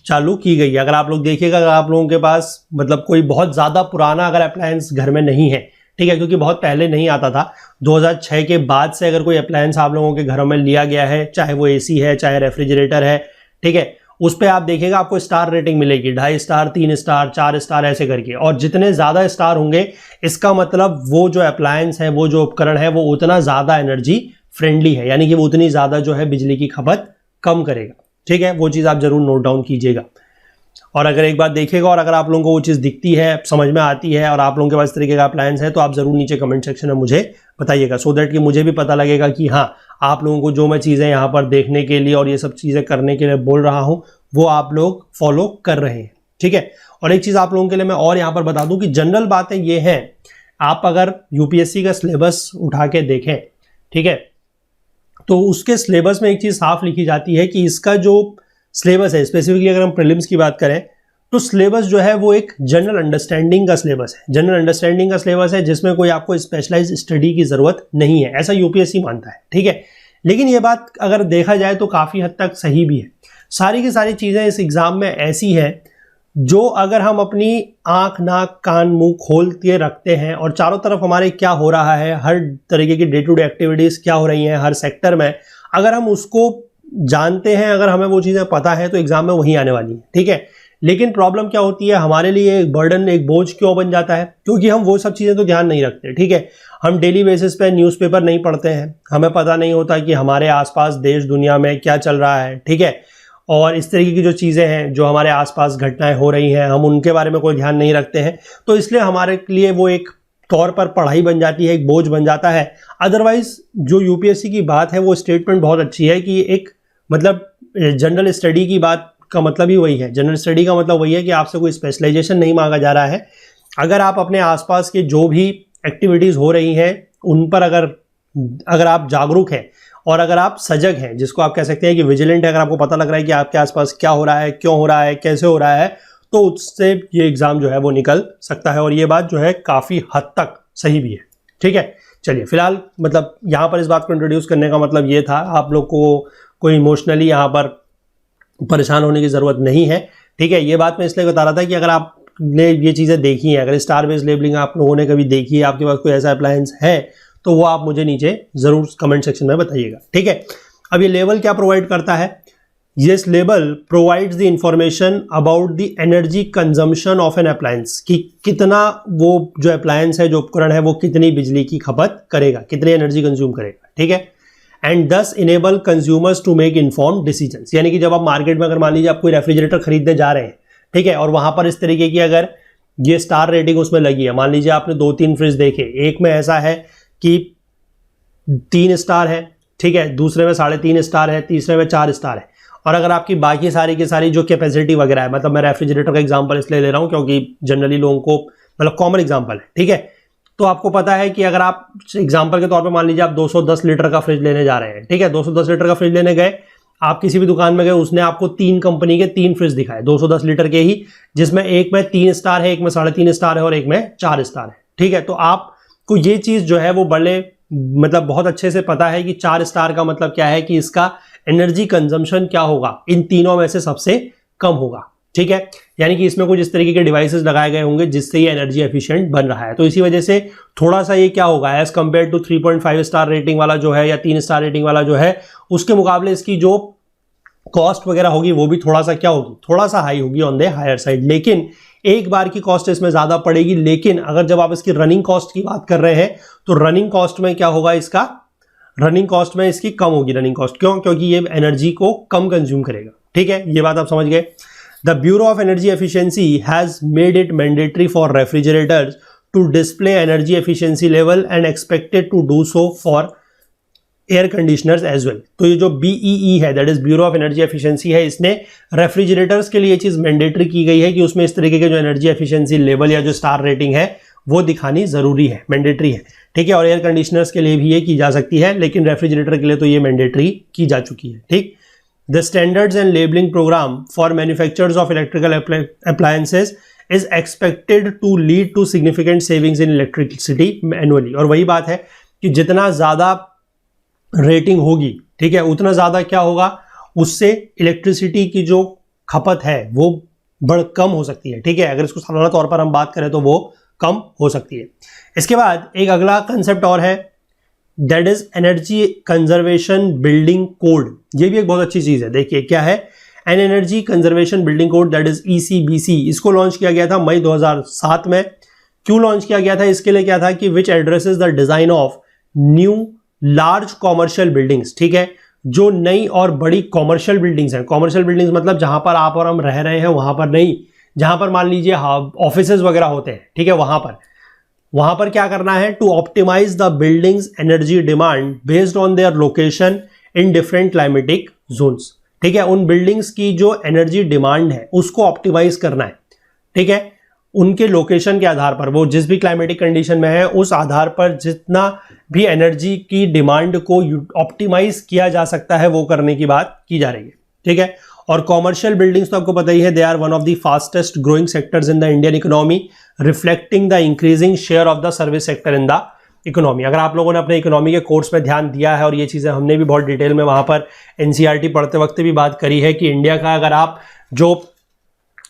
चालू की गई है। अगर आप लोग देखिएगा, अगर आप लोगों के पास मतलब कोई बहुत ज्यादा पुराना अगर अप्लायंस घर में नहीं है, ठीक है, क्योंकि बहुत पहले नहीं आता था, 2006 के बाद से अगर कोई अप्लायंस आप लोगों के घरों में लिया गया है, चाहे वो एसी है, चाहे रेफ्रिजरेटर है, ठीक है, उस पे आप देखिएगा आपको स्टार रेटिंग मिलेगी, 2.5 स्टार, 3 स्टार, 4 स्टार ऐसे करके। और जितने ज्यादा स्टार होंगे इसका मतलब वो जो अप्लायंस है, वो जो उपकरण है, वो उतना ज्यादा एनर्जी फ्रेंडली है, यानी कि वो उतनी ज्यादा जो है बिजली की खपत कम करेगा। ठीक है, वो चीज आप जरूर नोट डाउन कीजिएगा। और अगर एक बात देखिएगा और अगर आप लोगों को वो चीज़ दिखती है, समझ में आती है और आप लोगों के पास इस तरीके का प्लान्स है, तो आप ज़रूर नीचे कमेंट सेक्शन में मुझे बताइएगा, सो दैट कि मुझे भी पता लगेगा कि हाँ, आप लोगों को जो मैं चीज़ें यहाँ पर देखने के लिए और ये सब चीज़ें करने के लिए बोल रहा हूँ वो आप लोग फॉलो कर रहे हैं। ठीक है, और एक चीज़ आप लोगों के लिए मैं और यहाँ पर बता दूँ कि जनरल बातें ये हैं, आप अगर यूपीएससी का सिलेबस उठा के देखें, ठीक है, तो उसके सिलेबस में एक चीज़ साफ लिखी जाती है कि इसका जो सिलेबस है, स्पेसिफिकली अगर हम प्रीलिम्स की बात करें, तो सिलेबस जो है वो एक जनरल अंडरस्टैंडिंग का सिलेबस है, जनरल अंडरस्टैंडिंग का सिलेबस है जिसमें कोई आपको स्पेशलाइज स्टडी की जरूरत नहीं है, ऐसा यूपीएससी मानता है, ठीक है। लेकिन ये बात अगर देखा जाए तो काफ़ी हद तक सही भी है। सारी की सारी चीज़ें इस एग्ज़ाम में ऐसी हैं जो अगर हम अपनी आंख नाक कान मुंह खोलते रखते हैं और चारों तरफ हमारे क्या हो रहा है, हर तरीके की डे टू डे एक्टिविटीज़ क्या हो रही हैं हर सेक्टर में, अगर हम उसको जानते हैं, अगर हमें वो चीज़ें पता है तो एग्ज़ाम में वही आने वाली है, ठीक है। लेकिन प्रॉब्लम क्या होती है, हमारे लिए एक बर्डन, एक बोझ क्यों बन जाता है, क्योंकि हम वो सब चीज़ें तो ध्यान नहीं रखते, ठीक है। हम डेली बेसिस पे न्यूज़पेपर नहीं पढ़ते हैं, हमें पता नहीं होता कि हमारे आसपास देश दुनिया में क्या चल रहा है, ठीक है। और इस तरीके की जो चीज़ें हैं, जो हमारे आसपास घटनाएं हो रही हैं, हम उनके बारे में कोई ध्यान नहीं रखते हैं, तो इसलिए हमारे लिए वो एक तौर पर पढ़ाई बन जाती है, एक बोझ बन जाता है। अदरवाइज जो यूपीएससी की बात है वो स्टेटमेंट बहुत अच्छी है कि एक मतलब जनरल स्टडी की बात का मतलब ही वही है, जनरल स्टडी का मतलब वही है कि आपसे कोई स्पेशलाइजेशन नहीं मांगा जा रहा है। अगर आप अपने आसपास के जो भी एक्टिविटीज़ हो रही हैं उन पर अगर आप जागरूक हैं और अगर आप सजग हैं, जिसको आप कह सकते हैं कि विजिलेंट है, अगर आपको पता लग रहा है कि आपके आसपास क्या हो रहा है, क्यों हो रहा है, कैसे हो रहा है, तो उससे ये एग्ज़ाम जो है वो निकल सकता है। और ये बात जो है काफ़ी हद तक सही भी है, ठीक है। चलिए फिलहाल मतलब यहाँ पर इस बात को इंट्रोड्यूस करने का मतलब ये था, आप लोग को कोई इमोशनली यहाँ पर परेशान होने की ज़रूरत नहीं है, ठीक है। ये बात मैं इसलिए बता रहा था कि अगर आपने ये चीज़ें देखी हैं, अगर स्टार बेस्ड लेबलिंग आप लोगों ने कभी देखी है, आपके पास कोई ऐसा अप्लायंस है, तो वो आप मुझे नीचे ज़रूर कमेंट सेक्शन में बताइएगा, ठीक है। अब ये लेबल क्या प्रोवाइड करता है, This label provides the information about the energy consumption of an appliance, कि कितना वो जो अप्लायंस है, जो उपकरण है, वो कितनी बिजली की खपत करेगा, कितनी एनर्जी कंज्यूम करेगा, ठीक है। And this enable consumers to make informed decisions, यानी कि जब आप मार्केट में अगर मान लीजिए आप कोई रेफ्रिजरेटर खरीदने जा रहे हैं, ठीक है, और वहां पर इस तरीके की अगर ये स्टार रेटिंग उसमें लगी है, मान लीजिए आपने 2-3 फ्रिज देखे, एक में ऐसा है कि 3 स्टार है, ठीक है, दूसरे में 3.5 स्टार है, तीसरे में 4 स्टार है, और अगर आपकी बाकी सारी की सारी जो कैपेसिटी वगैरह है, मतलब मैं रेफ्रिजरेटर का एग्जांपल इसलिए ले रहा हूं क्योंकि जनरली लोगों को मतलब कॉमन एग्जांपल है, ठीक है। तो आपको पता है कि अगर आप एग्जांपल के तौर पे मान लीजिए आप 210 लीटर का फ्रिज लेने जा रहे हैं, ठीक है, 210 लीटर का फ्रिज लेने गए, आप किसी भी दुकान में गए, उसने आपको 3 कंपनी के 3 फ्रिज दिखाए 210 लीटर के ही, जिसमें एक में 3 स्टार है, एक में 3.5 स्टार है और एक में 4 स्टार है, ठीक है। तो आपको ये चीज जो है वो बड़े मतलब बहुत अच्छे से पता है कि 4 स्टार का मतलब क्या है, कि इसका एनर्जी कंजम्पशन क्या होगा, इन तीनों में से सबसे कम होगा, ठीक है। यानी कि इसमें कुछ इस तरीके के डिवाइसेस लगाए गए होंगे जिससे ये एनर्जी एफिशिएंट बन रहा है। तो इसी वजह से थोड़ा सा ये क्या होगा, as compare to 3.5 star rating वाला जो है या 3 स्टार रेटिंग वाला जो है, उसके मुकाबले इसकी जो कॉस्ट वगैरह होगी वो भी थोड़ा सा क्या होगी, थोड़ा सा हाई होगी, ऑन द हायर साइड। लेकिन एक बार की कॉस्ट इसमें ज्यादा पड़ेगी, लेकिन अगर जब आप इसकी रनिंग कॉस्ट की बात कर रहे हैं तो रनिंग कॉस्ट में क्या होगा, इसका रनिंग कॉस्ट में इसकी कम होगी रनिंग कॉस्ट। क्यों? क्योंकि ये एनर्जी को कम कंज्यूम करेगा, ठीक है, ये बात आप समझ गए। The bureau of energy efficiency has made it mandatory for refrigerators to display energy efficiency level and expected to do so for air conditioners as well. तो ये जो BEE है, that is bureau of energy efficiency है, इसने refrigerators के लिए ये चीज मैंडेटरी की गई है कि उसमें इस तरीके के जो एनर्जी एफिशिएंसी लेवल या जो स्टार रेटिंग है वो दिखानी जरूरी है, मैंडेटरी है, ठीक है। और एयर कंडीशनर्स के लिए भी ये की जा सकती है, लेकिन रेफ्रिजरेटर के लिए तो ये मैंडेटरी की जा चुकी है, ठीक। The standards and labelling programme for manufacturers of electrical appliances is expected to lead to significant savings in electricity annually. और वही बात है कि जितना ज्यादा रेटिंग होगी, ठीक है, उतना ज्यादा क्या होगा, उससे इलेक्ट्रिसिटी की जो खपत है वो कम हो सकती है, ठीक है। अगर इसको सालाना तौर पर हम बात करें तो वो कम हो सकती है। इसके बाद एक अगला कंसेप्ट और है, that is energy conservation building code. ये भी एक बहुत अच्छी चीज है। देखिए क्या है, an energy conservation building code, that is ECBC। इसको लॉन्च किया गया था मई 2007 में। क्यों लॉन्च किया गया था, इसके लिए क्या था कि which addresses the design of new large commercial buildings, ठीक है, जो नई और बड़ी कॉमर्शियल बिल्डिंग्स हैं। कॉमर्शियल बिल्डिंग्स मतलब जहां पर आप और हम रह रहे हैं वहां पर नहीं, जहां पर मान लीजिए ऑफिसेज वगैरह होते हैं, ठीक है, वहां पर क्या करना है, to optimise the building's energy demand based on their location in different climatic zones, ठीक है। उन बिल्डिंग्स की जो एनर्जी डिमांड है उसको ऑप्टिमाइज करना है, ठीक है, उनके लोकेशन के आधार पर, वो जिस भी क्लाइमेटिक कंडीशन में है उस आधार पर जितना भी एनर्जी की डिमांड को ऑप्टिमाइज किया जा सकता है वो करने की बात की जा रही है, ठीक है। और कॉमर्शियल बिल्डिंग्स तो आपको पता ही है, they are one of the fastest growing sectors in the Indian economy, reflecting the increasing share of the service sector in the economy. अगर आप लोगों ने अपने इकोनॉमी के कोर्स में ध्यान दिया है, और ये चीज़ें हमने भी बहुत डिटेल में वहाँ पर एनसीईआरटी पढ़ते वक्त भी बात करी है कि इंडिया का अगर आप जो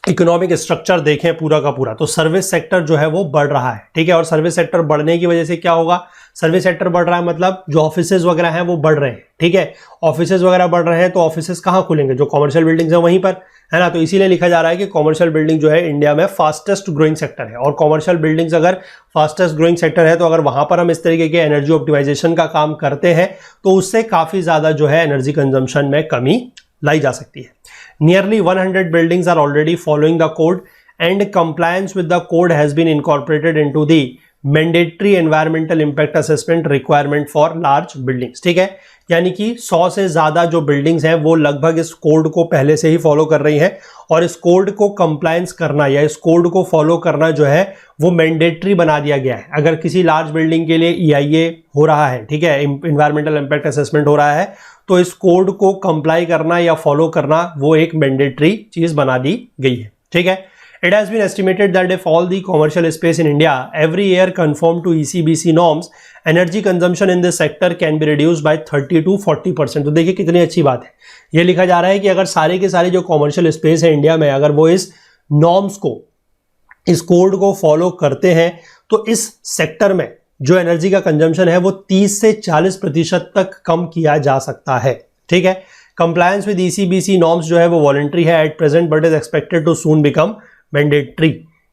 इकोनॉमिक स्ट्रक्चर देखें पूरा का पूरा, तो सर्विस सेक्टर जो है वो बढ़ रहा है, ठीक है। और सर्विस सेक्टर बढ़ने की वजह से क्या होगा, सर्विस सेक्टर बढ़ रहा है मतलब जो ऑफिसेज वगैरह हैं वो बढ़ रहे हैं, ठीक है। ऑफिसेज वगैरह बढ़ रहे हैं तो ऑफिसेज कहाँ खुलेंगे, जो कॉमर्शियल बिल्डिंग्स हैं वहीं पर, है ना। तो इसीलिए लिखा जा रहा है कि कॉमर्शियल बिल्डिंग जो है इंडिया में फास्टेस्ट ग्रोइंग सेक्टर है। और कॉमर्शियल बिल्डिंग्स अगर फास्टेस्ट ग्रोइंग सेक्टर है, तो अगर वहां पर हम इस तरीके के एनर्जी ऑप्टिमाइजेशन का काम करते हैं तो उससे काफी ज्यादा जो है एनर्जी कंजम्पशन में कमी लाई जा सकती है। Nearly 100 buildings are already following the code, and compliance with the code has been incorporated into the mandatory environmental impact assessment requirement for large buildings, ठीक है। यानी कि 100 से ज्यादा जो बिल्डिंग्स हैं वो लगभग इस कोड को पहले से ही फॉलो कर रही हैं, और इस कोड को कंप्लायंस करना या इस कोड को फॉलो करना जो है वो मैंडेटरी बना दिया गया है। अगर किसी लार्ज बिल्डिंग के लिए EIA हो रहा है, ठीक है, इन्वायरमेंटल इम्पैक्ट असेसमेंट हो रहा है, तो इस कोड को कंप्लाई करना या फॉलो करना वो एक मैंडेटरी चीज बना दी गई है, ठीक है। It has been estimated that if all the commercial space in India every year conform to ECBC norms, energy consumption in this sector can be reduced by 30 to 40%। तो देखिए कितनी अच्छी बात है, ये लिखा जा रहा है कि अगर सारे के सारे जो कॉमर्शियल स्पेस है इंडिया में, अगर वो इस नॉर्म्स को, इस कोड को फॉलो करते हैं, तो इस सेक्टर में जो एनर्जी का कंजम्पशन है वो 30 से 40% तक कम किया जा सकता है, ठीक है। कंप्लायंस विद ECBC नॉर्म्स जो है वो वॉलंटरी है at present, but is expected too soon become mandatory.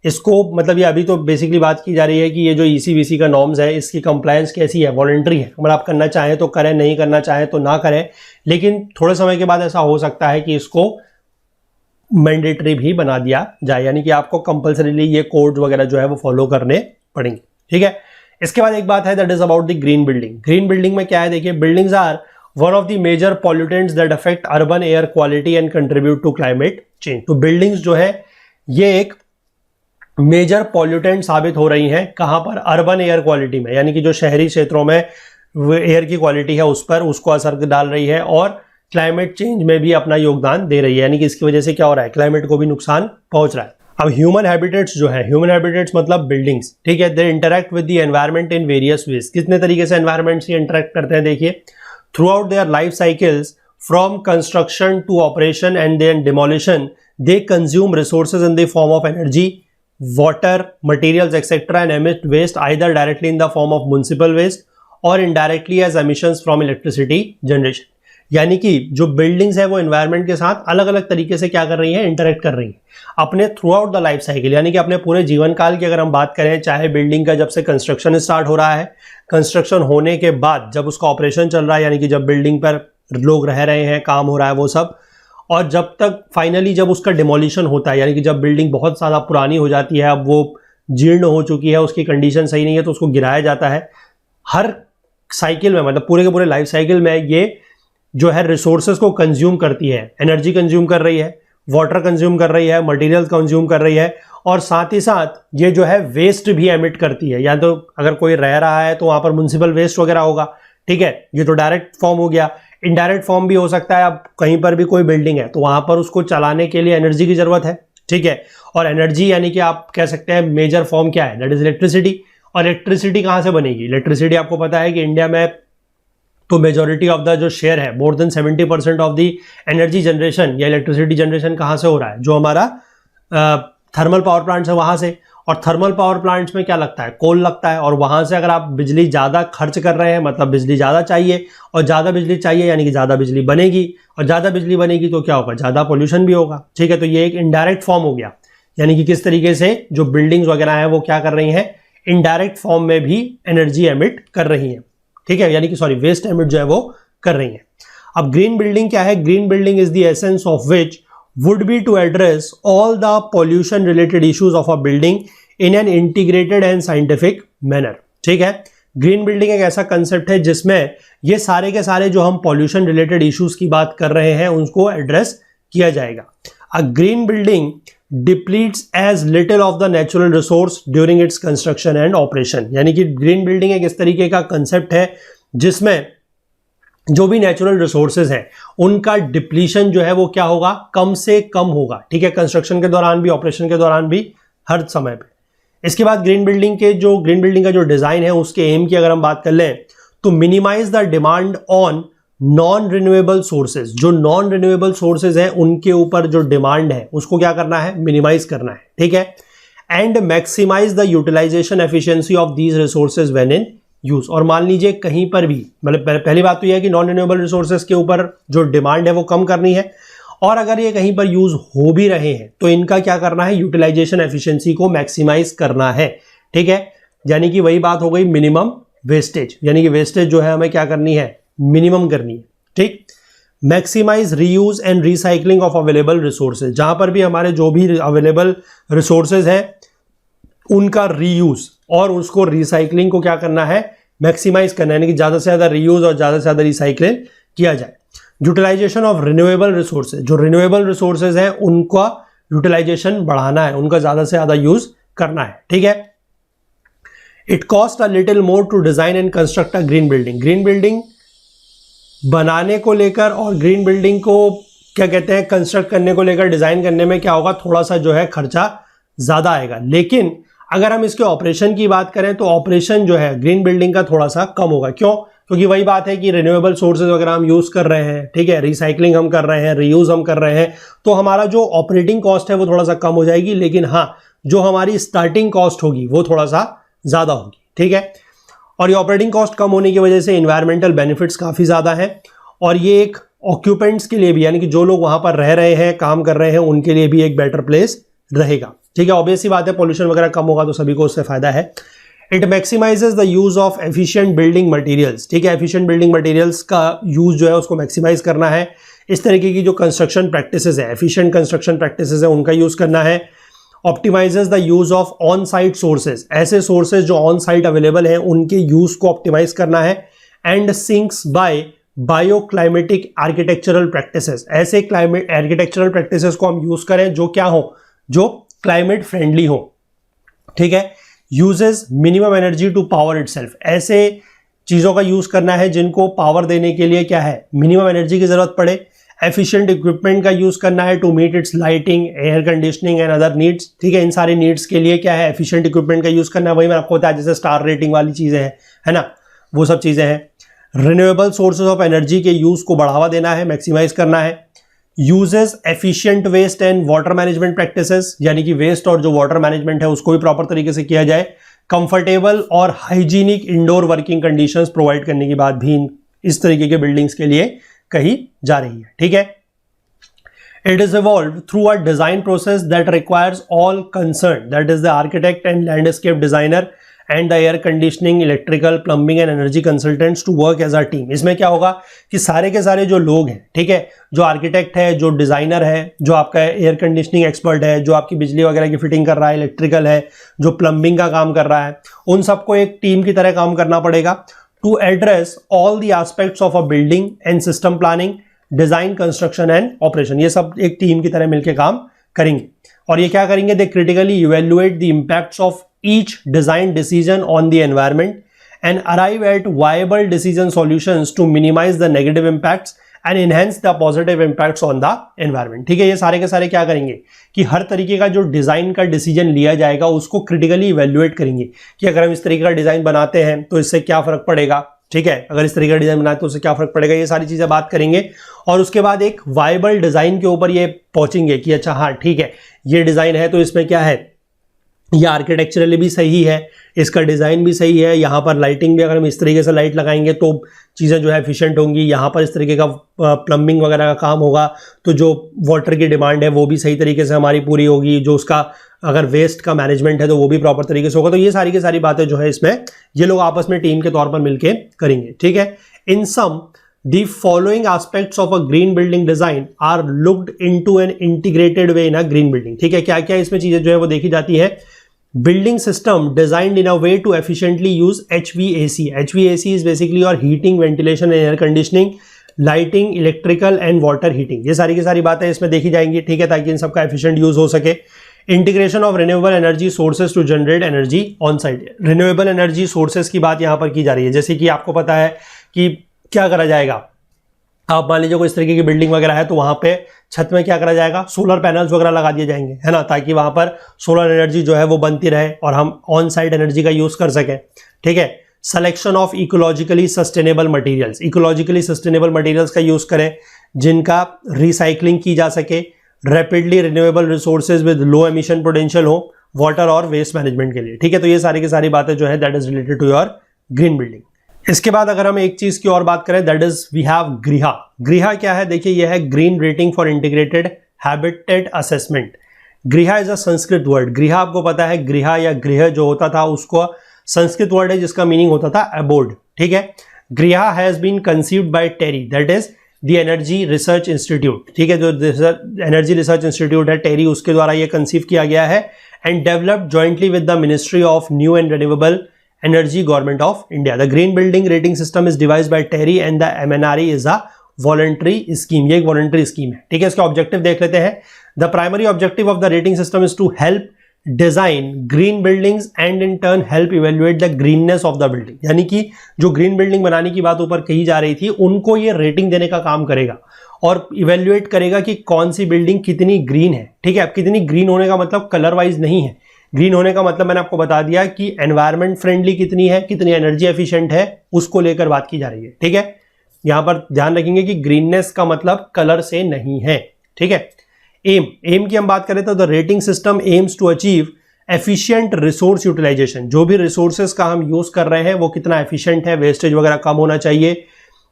इसको मतलब ये अभी तो बेसिकली बात की जा रही है कि ये जो ECBC का नॉर्म्स है इसकी कंप्लायंस कैसी है, वॉलंटरी है। अगर आप करना चाहें तो करें, नहीं करना चाहें तो ना करें, लेकिन थोड़े समय के बाद ऐसा हो सकता है कि इसको मैंडेटरी भी बना दिया जाए, यानी कि आपको कंपल्सरीली ये कोड वगैरह जो है वो फॉलो करने पड़ेंगे, ठीक है। इसके बाद एक बात है that is about the green building. Green building में क्या है, देखिए, buildings are one of the major pollutants that affect urban air quality and contribute to climate change. तो बिल्डिंग्स जो है ये एक मेजर पॉल्यूटेंट साबित हो रही हैं, कहां पर, अर्बन एयर क्वालिटी में, यानी कि जो शहरी क्षेत्रों में एयर की क्वालिटी है उस पर, उसको असर डाल रही है, और क्लाइमेट चेंज में भी अपना योगदान दे रही है। यानी कि इसकी वजह से क्या हो रहा है, क्लाइमेट को भी नुकसान पहुंच रहा है। अब ह्यूमन हैबिटेट्स जो है, ह्यूमन हैबिटेट्स मतलब बिल्डिंग्स, ठीक है, they interact with the environment in various ways. कितने तरीके से एनवायरनमेंट से इंटरैक्ट करते हैं, देखिए, throughout their life cycles from construction to operation and then demolition, they consume resources in the form of energy, water, materials etcetera, and emit waste either directly in the form of municipal waste or indirectly as emissions from electricity generation। यानी कि जो buildings है वो environment के साथ अलग अलग तरीके से क्या कर रही हैं, इंटरेक्ट कर रही हैं अपने through out the life cycle, यानी कि अपने पूरे जीवन काल की अगर हम बात करें, चाहे बिल्डिंग का जब से कंस्ट्रक्शन स्टार्ट हो रहा है, कंस्ट्रक्शन होने के बाद जब उसका ऑपरेशन चल रहा है, यानी कि जब बिल्डिंग पर लोग रह रहे हैं, काम हो रहा है, वो सब, और जब तक फाइनली जब उसका डिमोलिशन होता है, यानी कि जब बिल्डिंग बहुत ज़्यादा पुरानी हो जाती है, अब वो जीर्ण हो चुकी है, उसकी कंडीशन सही नहीं है, तो उसको गिराया जाता है। हर साइकिल में, मतलब पूरे के पूरे लाइफ साइकिल में ये जो है रिसोर्सेज को कंज्यूम करती है, एनर्जी कंज्यूम कर रही है, वाटर कंज्यूम कर रही है, मटेरियल कंज्यूम कर रही है, और साथ ही साथ ये जो है वेस्ट भी एमिट करती है। या तो अगर कोई रह रहा है तो वहाँ पर म्युनिसिपल वेस्ट वगैरह होगा, ठीक है, ये तो डायरेक्ट फॉर्म हो गया। इनडायरेक्ट फॉर्म भी हो सकता है, अब कहीं पर भी कोई बिल्डिंग है तो वहां पर उसको चलाने के लिए एनर्जी की जरूरत है, ठीक है, और एनर्जी यानी कि आप कह सकते हैं मेजर फॉर्म क्या है, दैट इज इलेक्ट्रिसिटी। और इलेक्ट्रिसिटी कहां से बनेगी, इलेक्ट्रिसिटी आपको पता है कि इंडिया में तो मेजोरिटी ऑफ द जो शेयर है, more than 70% of the energy generation या इलेक्ट्रिसिटी जनरेशन कहां से हो रहा है, जो हमारा थर्मल पावर प्लांट्स है वहां से। और थर्मल पावर प्लांट्स में क्या लगता है, कोल लगता है, और वहां से अगर आप बिजली ज़्यादा खर्च कर रहे हैं, मतलब बिजली ज़्यादा चाहिए, और ज़्यादा बिजली चाहिए यानी कि ज़्यादा बिजली बनेगी, और ज़्यादा बिजली बनेगी तो क्या होगा, ज़्यादा पोल्यूशन भी होगा, ठीक है। तो ये एक इनडायरेक्ट फॉर्म हो गया, यानी कि किस तरीके से जो बिल्डिंग्स वगैरह हैं वो क्या कर रही हैं, इनडायरेक्ट फॉर्म में भी एनर्जी एमिट कर रही हैं, ठीक है, यानी कि सॉरी वेस्ट एमिट जो है वो कर रही हैं। अब ग्रीन बिल्डिंग क्या है, green building is the essence of which would be to address all the pollution related issues of a building in an integrated and scientific manner, ठीक है। ग्रीन बिल्डिंग एक ऐसा कंसेप्ट है जिसमें ये सारे के सारे जो हम पॉल्यूशन रिलेटेड इश्यूज की बात कर रहे हैं उनको एड्रेस किया जाएगा। A green building depletes as little of the natural resource during its construction and operation, यानी कि ग्रीन बिल्डिंग एक इस तरीके का कंसेप्ट है जिसमें जो भी नेचुरल रिसोर्सेज हैं उनका डिप्लीशन जो है वो क्या होगा, कम से कम होगा, ठीक है, कंस्ट्रक्शन के दौरान भी, ऑपरेशन के दौरान भी, हर समय पे। इसके बाद ग्रीन बिल्डिंग का जो डिजाइन है उसके एम की अगर हम बात कर लें तो minimise the demand on non renewable sources. जो नॉन रिन्यूएबल सोर्सेज हैं उनके ऊपर जो डिमांड है उसको क्या करना है, मिनिमाइज करना है, ठीक है। And maximise the utilisation efficiency of these resources when in use. और मान लीजिए कहीं पर भी, मतलब पहली बात तो यह है कि नॉन रिन्यूएबल रिसोर्सेज के ऊपर जो डिमांड है वो कम करनी है, और अगर ये कहीं पर यूज हो भी रहे हैं तो इनका क्या करना है, यूटिलाइजेशन एफिशिएंसी को मैक्सिमाइज करना है, ठीक है। यानी कि वही बात हो गई मिनिमम वेस्टेज, यानी कि वेस्टेज जो है हमें क्या करनी है, मिनिमम करनी है, ठीक। Maximise reuse and recycling of available resources. जहां पर भी हमारे जो भी अवेलेबल रिसोर्सेज हैं उनका रीयूज और उसको रिसाइकलिंग को क्या करना है, मैक्सिमाइज करना है, यानी कि ज्यादा से ज्यादा रीयूज और ज्यादा से ज्यादा रिसाइकलिंग किया जाए। Utilisation of renewable resources. जो रिन्यूएबल रिसोर्सेज हैं उनका यूटिलाइजेशन बढ़ाना है, उनका ज्यादा से ज्यादा यूज करना है, ठीक है। It cost a little more to design and construct a green building. Green building बनाने को लेकर और ग्रीन बिल्डिंग को क्या कहते हैं, कंस्ट्रक्ट करने को लेकर, डिजाइन करने में क्या होगा, थोड़ा सा जो है खर्चा ज्यादा आएगा। लेकिन अगर हम इसके ऑपरेशन की बात करें तो ऑपरेशन जो है ग्रीन बिल्डिंग का थोड़ा सा कम होगा। क्यों? क्योंकि वही बात है कि रिन्यूएबल सोर्सेज वगैरह हम यूज कर रहे हैं, ठीक है, रिसाइकलिंग हम कर रहे हैं, रीयूज हम कर रहे हैं, तो हमारा जो ऑपरेटिंग कॉस्ट है वो थोड़ा सा कम हो जाएगी। लेकिन हाँ, जो हमारी स्टार्टिंग कॉस्ट होगी वो थोड़ा सा ज्यादा होगी, ठीक है। और ये ऑपरेटिंग कॉस्ट कम होने की वजह से इन्वायरमेंटल बेनिफिट्स काफी ज्यादा हैं, और ये एक ऑक्यूपेंट्स के लिए भी, यानी कि जो लोग वहां पर रह रहे हैं, काम कर रहे हैं, उनके लिए भी एक बेटर प्लेस रहेगा, ठीक है। ऑब्वियस सी बात है, पोल्यूशन वगैरह कम होगा तो सभी को उससे फायदा है। It maximises the use of efficient building materials, ठीक है। एफिशिएंट बिल्डिंग मटेरियल्स का यूज जो है उसको मैक्सिमाइज करना है। इस तरीके की जो कंस्ट्रक्शन प्रैक्टिसेस है, एफिशिएंट कंस्ट्रक्शन प्रैक्टिसेस है, उनका यूज करना है। Optimises the use of on site sources. ऐसे सोर्सेज जो ऑन साइट अवेलेबल हैं उनके यूज को ऑप्टिमाइज करना है। And syncs by bioclimatic architectural practices. ऐसे क्लाइमेट आर्किटेक्चरल प्रैक्टिसेस को हम यूज करें जो क्या हो, जो क्लाइमेट फ्रेंडली हो, ठीक है। Uses minimum energy to power itself. ऐसे चीजों का यूज करना है जिनको पावर देने के लिए क्या है, मिनिमम एनर्जी की जरूरत पड़े। एफिशिएंट इक्विपमेंट का यूज करना है to meet its lighting, air conditioning and other needs, ठीक है। इन सारे नीड्स के लिए क्या है, एफिशिएंट इक्विपमेंट का यूज करना है। वही मैं आपको बताया, जैसे स्टार रेटिंग वाली चीजें हैं, है ना, वो सब चीजें हैं। रिन्यूएबल सोर्सेज ऑफ एनर्जी के यूज को बढ़ावा देना है, मैक्सिमाइज करना है। Uses efficient waste and water management practices, यानी कि वेस्ट और जो वाटर मैनेजमेंट है उसको भी प्रॉपर तरीके से किया जाए। कंफर्टेबल और hygienic indoor working conditions provide करने की बात भी इस तरीके के बिल्डिंग्स के लिए कही जा रही है, ठीक है। It is evolve through a design process that requires all concern, that is the architect and landscape designer and the air conditioning, electrical, plumbing and energy consultants to work as a team. इसमें क्या होगा कि सारे के सारे जो लोग हैं, ठीक है, जो आर्किटेक्ट है, जो डिजाइनर है, जो आपका एयर कंडीशनिंग एक्सपर्ट है, जो आपकी बिजली वगैरह की फिटिंग कर रहा है, इलेक्ट्रिकल है, जो प्लम्बिंग का काम कर रहा है, उन सबको एक टीम की तरह काम करना पड़ेगा to address all the aspects of a building and system planning, design, construction and operation. ये सब एक टीम की तरह मिलकर काम करेंगे। और ये क्या करेंगे, they critically evaluate the impacts of each design decision on the environment and arrive at viable decision solutions to minimize the negative impacts and enhance the positive impacts on the environment, ठीक है। ये सारे के सारे क्या करेंगे कि हर तरीके का जो डिजाइन का डिसीजन लिया जाएगा उसको क्रिटिकली इवेल्युएट करेंगे कि अगर हम इस तरीके का डिजाइन बनाते हैं तो इससे क्या फर्क पड़ेगा, ठीक है, अगर इस तरीके का डिजाइन बनाते हैं तो उससे क्या फर्क पड़ेगा, ये सारी चीजें बात करेंगे। और उसके बाद एक वायबल डिजाइन के ऊपर ये पहुंचेंगे कि अच्छा हाँ ठीक है, ये डिजाइन है तो इसमें क्या है, ये आर्किटेक्चरली भी सही है, इसका डिज़ाइन भी सही है, यहाँ पर लाइटिंग भी अगर हम इस तरीके से लाइट लगाएंगे तो चीज़ें जो है एफिशिएंट होंगी, यहाँ पर इस तरीके का प्लम्बिंग वगैरह का काम होगा तो जो वाटर की डिमांड है वो भी सही तरीके से हमारी पूरी होगी, जो उसका अगर वेस्ट का मैनेजमेंट है तो वो भी प्रॉपर तरीके से होगा। तो ये सारी की सारी बातें जो है इसमें ये लोग आपस में टीम के तौर पर मिलकर करेंगे, ठीक है। इन सम The following aspects of a green building design are looked into an integrated way in a green building, ठीक है। क्या क्या इसमें चीजें जो है वो देखी जाती है। Building system designed in a way to efficiently use HVAC. HVAC is basically your heating, ventilation and air conditioning, lighting, electrical and water heating. ये सारी की सारी बातें इसमें देखी जाएंगी, ठीक है, ताकि इन सबका एफिशिएंट यूज हो सके। Integration of renewable energy sources to generate energy on site. Renewable energy sources की बात यहाँ पर की जा रही है। जैसे कि आपको पता है कि क्या करा जाएगा, आप मान लीजिए कोई इस तरीके की बिल्डिंग वगैरह है तो वहां पे छत में क्या करा जाएगा, सोलर पैनल्स वगैरह लगा दिए जाएंगे, है ना, ताकि वहां पर सोलर एनर्जी जो है वो बनती रहे और हम ऑन साइट एनर्जी का यूज कर सकें। ठीक है। Selection of ecologically sustainable materials, ecologically sustainable materials का यूज करें जिनका रिसाइकलिंग की जा सके, rapidly renewable resources with low emission potential हो वाटर और वेस्ट मैनेजमेंट के लिए। ठीक है। तो ये सारी की सारी बातें जो है that is related to your green building. इसके बाद अगर हम एक चीज की और बात करें दैट इज वी हैव गृहा। गृहा क्या है, देखिए यह है green rating for integrated habitat assessment. गृहा इज अ संस्कृत वर्ड। गृहा आपको पता है, गृहा या गृह जो होता था उसको संस्कृत वर्ड है जिसका मीनिंग होता था अबोर्ड। ठीक है। गृहा has been conceived by TERI, that is the energy research institute. ठीक है। जो एनर्जी रिसर्च इंस्टीट्यूट है टेरी, उसके द्वारा यह कंसीव किया गया है and developed jointly with the ministry of new and renewable energy government of India. The green building rating system is devised by TERI and the MNRE is a voluntary scheme. ये एक voluntary scheme है। ठीक है। इसका objective देख लेते हैं। The primary objective of the rating system is to help design green buildings and in turn help evaluate the greenness of the building. यानी कि जो ग्रीन बिल्डिंग बनाने की बात ऊपर कही जा रही थी उनको ये रेटिंग देने का काम करेगा और इवेल्युएट करेगा कि कौन सी बिल्डिंग कितनी ग्रीन है। ठीक है। अब कितनी ग्रीन होने का मतलब कलर वाइज नहीं है, ग्रीन होने का मतलब मैंने आपको बता दिया कि एनवायरमेंट फ्रेंडली कितनी है, कितनी एनर्जी एफिशिएंट है, उसको लेकर बात की जा रही है। ठीक है। यहां पर ध्यान रखेंगे कि ग्रीननेस का मतलब कलर से नहीं है। ठीक है। एम की हम बात करें तो the rating system aims to achieve efficient resource utilisation. जो भी रिसोर्सेज का हम यूज कर रहे हैं वो कितना एफिशिएंट है, वेस्टेज वगैरह कम होना चाहिए।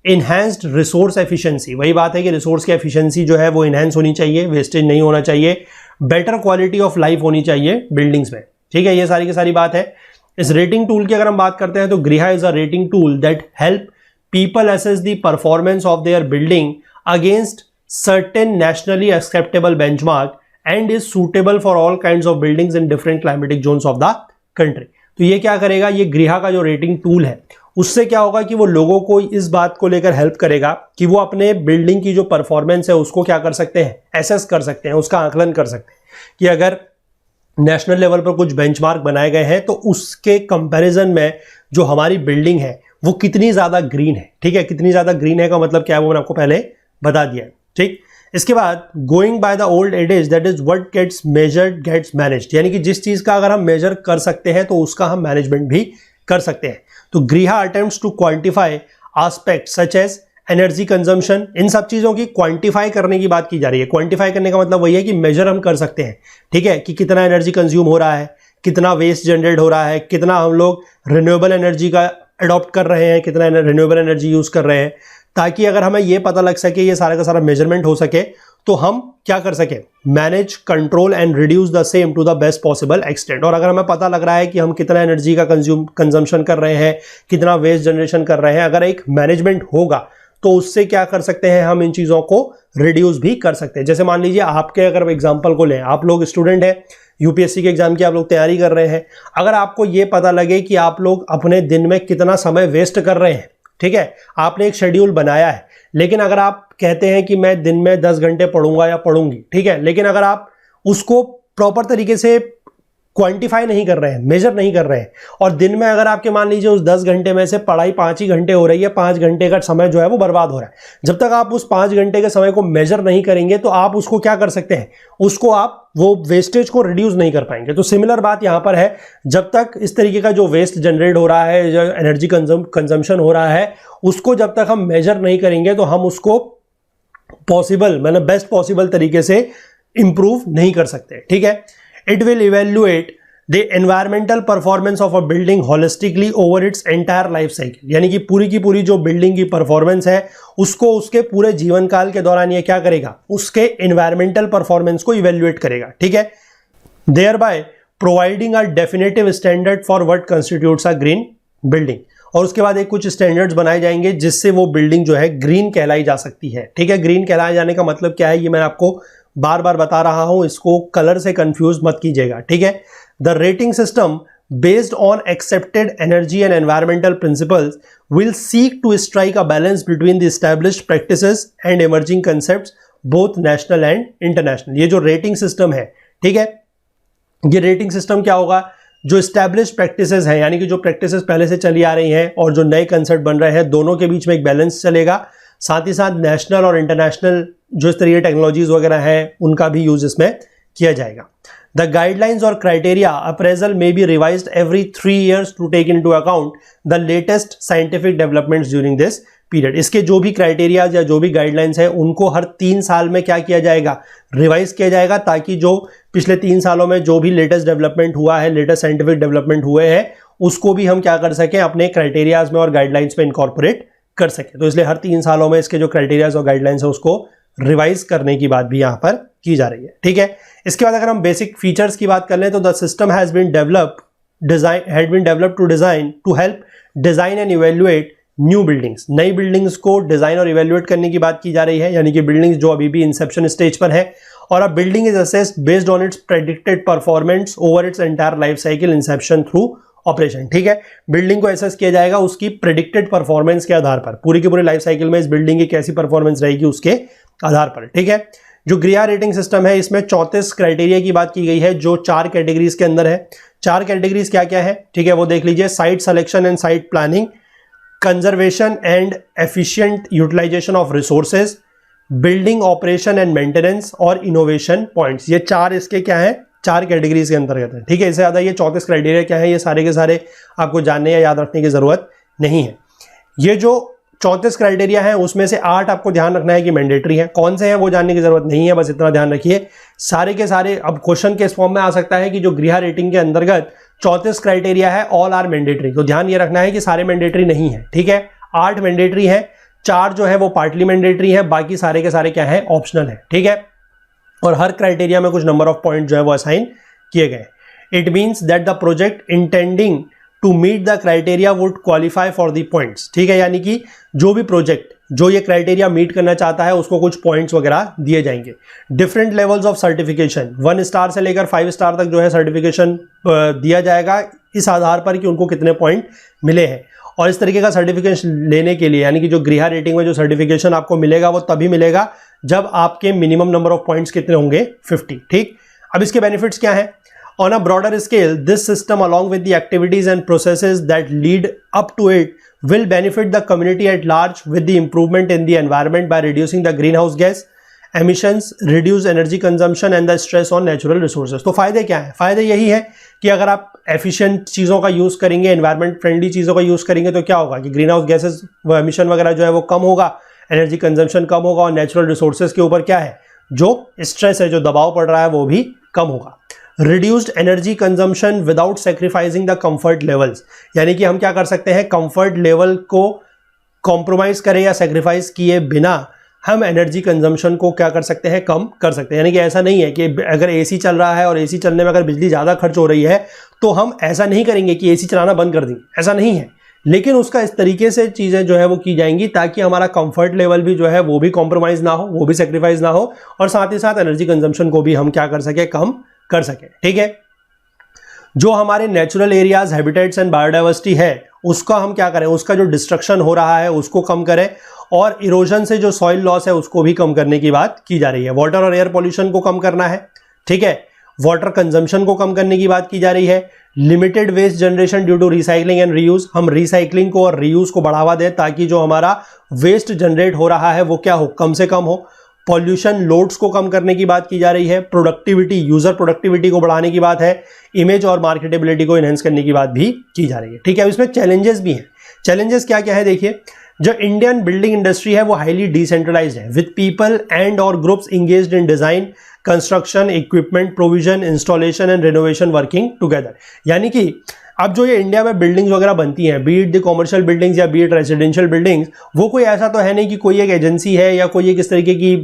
इनहैंस्ड रिसोर्स एफिशिएंसी, वही बात है कि रिसोर्स की एफिशिएंसी जो है वो इनहैंस होनी चाहिए, वेस्टेज नहीं होना चाहिए। बेटर क्वालिटी ऑफ लाइफ होनी चाहिए बिल्डिंग्स में। ठीक है। ये सारी की सारी बात है। इस रेटिंग टूल की अगर हम बात करते हैं तो गृहा is a rating tool that help people assess the performance of their building against certain nationally acceptable benchmark and is suitable for all kinds of buildings in different climatic zones of the country। तो ये क्या करेगा, ये गृहा का जो rating tool है उससे क्या होगा कि वो लोगों को इस बात को लेकर हेल्प करेगा कि वो अपने बिल्डिंग की जो परफॉर्मेंस है उसको क्या कर सकते हैं, एसेस कर सकते हैं, उसका आकलन कर सकते हैं कि अगर नेशनल लेवल पर कुछ बेंचमार्क बनाए गए हैं तो उसके कंपैरिजन में जो हमारी बिल्डिंग है वो कितनी ज्यादा ग्रीन है। ठीक है। कितनी ज्यादा ग्रीन है का मतलब क्या है वो मैंने आपको पहले बता दिया है। ठीक। इसके बाद going by the old adage that is what gets measured gets managed, यानी कि जिस चीज का अगर हम मेजर कर सकते हैं तो उसका हम मैनेजमेंट भी कर सकते हैं। तो गृहा attempts to quantify aspects such as energy consumption, इन सब चीजों की क्वांटिफाई करने की बात की जा रही है। क्वांटिफाई करने का मतलब वही है कि मेजर हम कर सकते हैं। ठीक है। कि कितना एनर्जी कंज्यूम हो रहा है, कितना वेस्ट जनरेट हो रहा है, कितना हम लोग रिन्यूएबल एनर्जी का अडॉप्ट कर रहे हैं, कितना रिन्यूएबल एनर्जी यूज कर रहे हैं, ताकि अगर हमें ये पता लग सके, ये सारा का सारा मेजरमेंट हो सके तो हम क्या कर सके, manage, control and reduce the same to the best possible extent. और अगर हमें पता लग रहा है कि हम कितना एनर्जी का कंजम्पशन कर रहे हैं, कितना वेस्ट जनरेशन कर रहे हैं, अगर एक मैनेजमेंट होगा तो उससे क्या कर सकते हैं, हम इन चीजों को रिड्यूस भी कर सकते हैं। जैसे मान लीजिए आपके अगर एग्जाम्पल को लें, आप लोग स्टूडेंट हैं, यूपीएससी के एग्जाम की आप लोग तैयारी कर रहे हैं, अगर आपको ये पता लगे कि आप लोग अपने दिन में कितना समय वेस्ट कर रहे हैं, ठीक है, आपने एक शेड्यूल बनाया है, लेकिन अगर आप कहते हैं कि मैं दिन में 10 घंटे पढ़ूंगा या पढ़ूंगी, ठीक है, लेकिन अगर आप उसको प्रॉपर तरीके से क्वांटिफाई नहीं कर रहे हैं, मेजर नहीं कर रहे हैं, और दिन में अगर आपके मान लीजिए उस 10 घंटे में से पढ़ाई 5 ही घंटे हो रही है, 5 घंटे का समय जो है वो बर्बाद हो रहा है, जब तक आप उस 5 घंटे के समय को मेजर नहीं करेंगे तो आप उसको क्या कर सकते हैं, उसको आप वो वेस्टेज को रिड्यूस नहीं कर पाएंगे। तो सिमिलर बात यहां पर है, जब तक इस तरीके का जो वेस्ट जनरेट हो रहा है, जो एनर्जी कंजम्पशन हो रहा है, उसको जब तक हम मेजर नहीं करेंगे तो हम उसको पॉसिबल, मतलब बेस्ट पॉसिबल तरीके से इंप्रूव नहीं कर सकते। ठीक है। It will evaluate the environmental performance of a building holistically over its entire life cycle, यानी कि पूरी की पूरी जो बिल्डिंग की परफॉर्मेंस है उसको उसके पूरे जीवन काल के दौरान ये क्या करेगा, उसके एनवायरमेंटल परफॉर्मेंस को इवेल्युएट करेगा। ठीक है। thereby providing a definitive standard for what constitutes a green building, और उसके बाद एक कुछ स्टैंडर्ड्स बनाए जाएंगे जिससे वो बिल्डिंग जो है ग्रीन कहलाई जा सकती है। ठीक है। ग्रीन कहलाए जाने का मतलब क्या है, ये मैं आपको बार बार बता रहा हूं, इसको कलर से कंफ्यूज मत कीजिएगा। ठीक है। The rating system based on accepted energy and environmental principles will seek to strike a balance between the established practices and emerging concepts both national and international. ये जो रेटिंग सिस्टम है, ठीक है, ये रेटिंग सिस्टम क्या होगा, जो established practices हैं, यानी कि जो प्रैक्टिसेस पहले से चली आ रही हैं और जो नए कंसेप्ट बन रहे हैं, दोनों के बीच में एक बैलेंस चलेगा, साथ ही साथ नेशनल और इंटरनेशनल जो इस तरह की टेक्नोलॉजीज वगैरह हैं उनका भी यूज इसमें किया जाएगा। द गाइडलाइंस और criteria appraisal may be revised every 3 years to take into account the latest scientific developments during this period. इसके जो भी क्राइटेरियाज या जो भी गाइडलाइंस है उनको हर 3 साल में क्या किया जाएगा, रिवाइज किया जाएगा, ताकि जो पिछले 3 सालों में जो भी लेटेस्ट डेवलपमेंट हुआ है, लेटेस्ट साइंटिफिक डेवलपमेंट हुए हैं, उसको भी हम क्या कर सकें, अपने क्राइटेरियाज में और गाइडलाइंस में इनकॉर्पोरेट कर सकें। तो इसलिए हर 3 सालों में इसके जो क्राइटेरियाज और गाइडलाइंस है उसको रिवाइज करने की बात भी यहां पर की जा रही है। ठीक है, इसके बाद अगर हम बेसिक फीचर्स की बात कर लें तो the system has been developed to help design and evaluate new buildings. नई बिल्डिंग्स को डिजाइन और इवेल्युएट करने की बात की जा रही है, यानी कि बिल्डिंग्स जो अभी भी इंसेप्शन स्टेज पर है, और अब building is assessed based on it's predicted performance over its entire life cycle Inception through operation. ठीक है, बिल्डिंग को एसेस किया जाएगा उसकी प्रेडिक्टेड परफॉर्मेंस के आधार पर, पूरी की पूरी लाइफ साइकिल में इस बिल्डिंग की कैसी परफॉर्मेंस रहेगी उसके आधार पर। ठीक है, जो ग्रिया रेटिंग सिस्टम है इसमें 34 क्राइटेरिया की बात की गई है जो 4 कैटेगरीज के अंदर है। 4 कैटेगरीज क्या क्या है, ठीक है, वो देख लीजिए। Site selection and site planning, conservation and efficient utilisation of resources, building operation and maintenance और इनोवेशन पॉइंट्स। ये 4 इसके क्या है, 4 कैटेगरीज के अंतर्गत है। ठीक है, इससे ज्यादा ये 34 क्राइटेरिया क्या है ये सारे के सारे आपको जानने या याद रखने की जरूरत नहीं है। ये जो 34 क्राइटेरिया है उसमें से 8 आपको ध्यान रखना है कि मैंडेटरी है, कौन से हैं वो जानने की जरूरत नहीं है, बस इतना ध्यान रखिए। सारे के सारे अब क्वेश्चन के इस फॉर्म में आ सकता है कि जो गृह रेटिंग के अंतर्गत 34 क्राइटेरिया है ऑल आर मैंडेटरी, तो ध्यान ये रखना है कि सारे मैंडेटरी नहीं है। ठीक है, 8 मैंडेटरी है, 4 जो है वो पार्टली मैंडेटरी है, बाकी सारे के सारे क्या है, ऑप्शनल है। ठीक है, और हर क्राइटेरिया में कुछ नंबर ऑफ पॉइंट जो है वो असाइन किए गए। It means that the project intending to meet the criteria would qualify for the points. ठीक है, यानी कि जो भी प्रोजेक्ट जो ये क्राइटेरिया मीट करना चाहता है उसको कुछ पॉइंट्स वगैरह दिए जाएंगे। Different levels of certification, 1 star से लेकर 5 स्टार तक जो है सर्टिफिकेशन दिया जाएगा इस आधार पर कि उनको कितने पॉइंट मिले हैं। और इस तरीके का सर्टिफिकेशन लेने के लिए, यानी कि जो गृह रेटिंग में जो सर्टिफिकेशन आपको मिलेगा वो तभी मिलेगा जब आपके मिनिमम नंबर ऑफ पॉइंट्स कितने होंगे, 50। ठीक, अब इसके बेनिफिट्स क्या है? On a broader scale, this system along with the activities and processes that lead up to it will benefit the community at large with the improvement in the environment by reducing the greenhouse gas emissions, reduce energy consumption and the stress on natural resources। तो फायदे क्या है? फायदे यही है कि अगर आप एफिशिएंट चीज़ों का यूज़ करेंगे, एनवायरमेंट फ्रेंडली चीज़ों का यूज़ करेंगे तो क्या होगा कि ग्रीन हाउस गैसेज एमिशन वगैरह जो है वो कम होगा, एनर्जी कंजम्पशन कम होगा और नेचुरल रिसोर्सेज के ऊपर क्या है, जो स्ट्रेस है, जो दबाव पड़ रहा है वो भी कम होगा। Reduced energy consumption without sacrificing the comfort levels, यानी कि हम क्या कर सकते हैं, कंफर्ट लेवल को कॉम्प्रोमाइज करें या सेक्रीफाइस किए बिना हम एनर्जी कंजम्पशन को क्या कर सकते हैं, कम कर सकते हैं। यानी कि ऐसा नहीं है कि अगर एसी चल रहा है और एसी चलने में अगर बिजली ज़्यादा खर्च हो रही है तो हम ऐसा नहीं करेंगे कि एसी चलाना बंद कर देंगे, ऐसा नहीं है। लेकिन उसका इस तरीके से चीज़ें जो है वो की जाएंगी ताकि हमारा कंफर्ट लेवल भी जो है वो भी कॉम्प्रोमाइज़ ना हो, वो भी सेक्रीफाइस ना हो, और साथ ही साथ एनर्जी कंजम्पशन को भी हम क्या कर सके, कम कर सके। ठीक है, जो हमारे natural areas, habitats and biodiversity है उसका हम क्या करें, उसका जो डिस्ट्रक्शन हो रहा है उसको कम करें, और इरोजन से जो सॉइल लॉस है उसको भी कम करने की बात की जा रही है। वाटर और एयर पॉल्यूशन को कम करना है। ठीक है, वाटर कंजम्पशन को कम करने की बात की जा रही है। Limited waste generation due to recycling and reuse, हम रिसाइकलिंग को और रीयूज को बढ़ावा दें ताकि जो हमारा वेस्ट जनरेट हो रहा है वो क्या हो, कम से कम हो। पॉल्यूशन लोड्स को कम करने की बात की जा रही है। प्रोडक्टिविटी, यूजर प्रोडक्टिविटी को बढ़ाने की बात है। इमेज और मार्केटेबिलिटी को एनहेंस करने की बात भी की जा रही है। ठीक है, अब इसमें चैलेंजेस भी हैं। चैलेंजेस क्या क्या है देखिए, जो इंडियन बिल्डिंग इंडस्ट्री है वो हाईली डिसेंट्रलाइज्ड है विद पीपल एंड और groups engaged in design, construction, equipment provision, installation and renovation working together. यानी कि अब जो ये इंडिया में बिल्डिंग्स वगैरह बनती हैं, B it the commercial buildings या बी इट रेजिडेंशियल बिल्डिंग्स, वो कोई ऐसा तो है नहीं कि कोई एक एजेंसी है या कोई एक इस तरीके की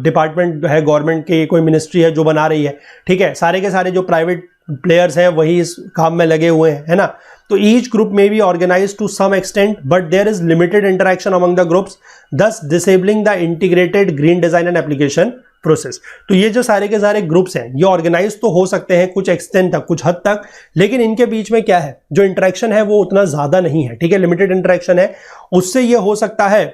डिपार्टमेंट है गवर्नमेंट की, कोई मिनिस्ट्री है जो बना रही है। ठीक है, सारे के सारे जो प्राइवेट प्लेयर्स हैं वही इस काम में लगे हुए हैं, है ना। तो ईच ग्रुप में be organise to some extent but there is limited interaction among the groups, thus disabling the integrated green design and application process. तो ये जो सारे के सारे ग्रुप्स हैं ये ऑर्गेनाइज तो हो सकते हैं कुछ एक्सटेंट तक, कुछ हद तक, लेकिन इनके बीच में क्या है, जो इंटरेक्शन है वो उतना ज्यादा नहीं है। ठीक है, लिमिटेड इंटरेक्शन है। उससे ये हो सकता है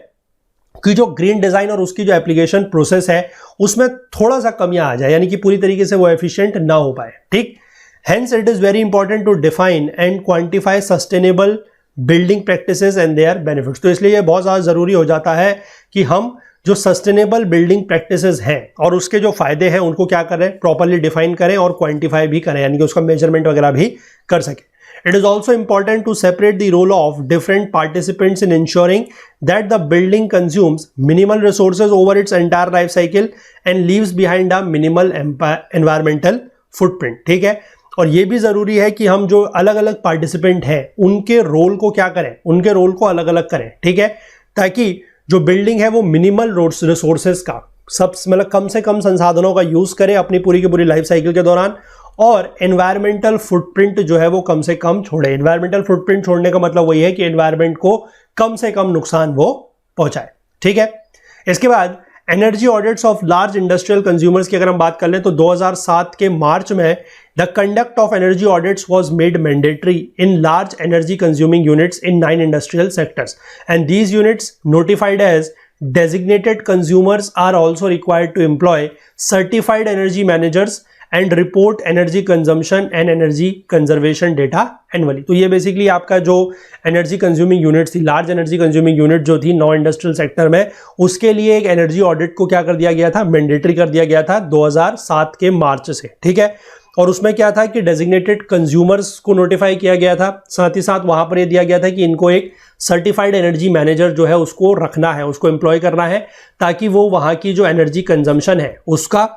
कि जो ग्रीन डिजाइन और उसकी जो एप्लीकेशन प्रोसेस है उसमें थोड़ा सा कमियां आ जाए, यानी कि पूरी तरीके से वो एफिशिएंट ना हो पाए। ठीक, hence it is very important to define and quantify sustainable building practices and their benefits. तो इसलिए ये बहुत ज़्यादा ज़रूरी हो जाता है कि हम जो सस्टेनेबल बिल्डिंग प्रैक्टिसेस हैं और उसके जो फायदे हैं उनको क्या करें, प्रॉपरली डिफाइन करें और क्वांटिफाई भी करें, यानी कि उसका मेजरमेंट वगैरह भी कर सकें। It is also important to separate the role of different participants in ensuring that the building consumes minimal resources over its entire life cycle and leaves behind a minimal environmental footprint। ठीक है, और ये भी जरूरी है कि हम जो अलग अलग पार्टिसिपेंट हैं उनके रोल को क्या करें, उनके रोल को अलग अलग करें। ठीक है, ताकि जो बिल्डिंग है वो मिनिमल रिसोर्सेज का मतलब कम से कम संसाधनों का यूज करे अपनी पूरी की पूरी लाइफ साइकिल के दौरान, और एनवायरमेंटल फुटप्रिंट जो है वो कम से कम छोड़े। एनवायरमेंटल फुटप्रिंट छोड़ने का मतलब वही है कि एनवायरमेंट को कम से कम नुकसान वो पहुंचाए। ठीक है, इसके बाद energy audits of large industrial consumers की अगर हम बात कर लें तो 2007 के मार्च में the conduct of energy audits was made mandatory in large energy consuming units in 9 industrial sectors and these units notified as designated consumers are also required to employ certified energy managers and report energy consumption and energy conservation data annually। तो ये basically आपका जो energy consuming unit थी, large energy consuming unit जो थी 9 industrial sector में, उसके लिए एक एनर्जी ऑडिट को क्या कर दिया गया था, मैंडेटरी कर दिया गया था 2007 के मार्च से। ठीक है, और उसमें क्या था कि डेजिग्नेटेड कंज्यूमर्स को नोटिफाई किया गया था, साथ ही साथ वहां पर यह दिया गया था कि इनको एक सर्टिफाइड एनर्जी मैनेजर जो है उसको रखना है, उसको एम्प्लॉय करना है, ताकि वो वहां की जो एनर्जी कंजम्पशन है उसका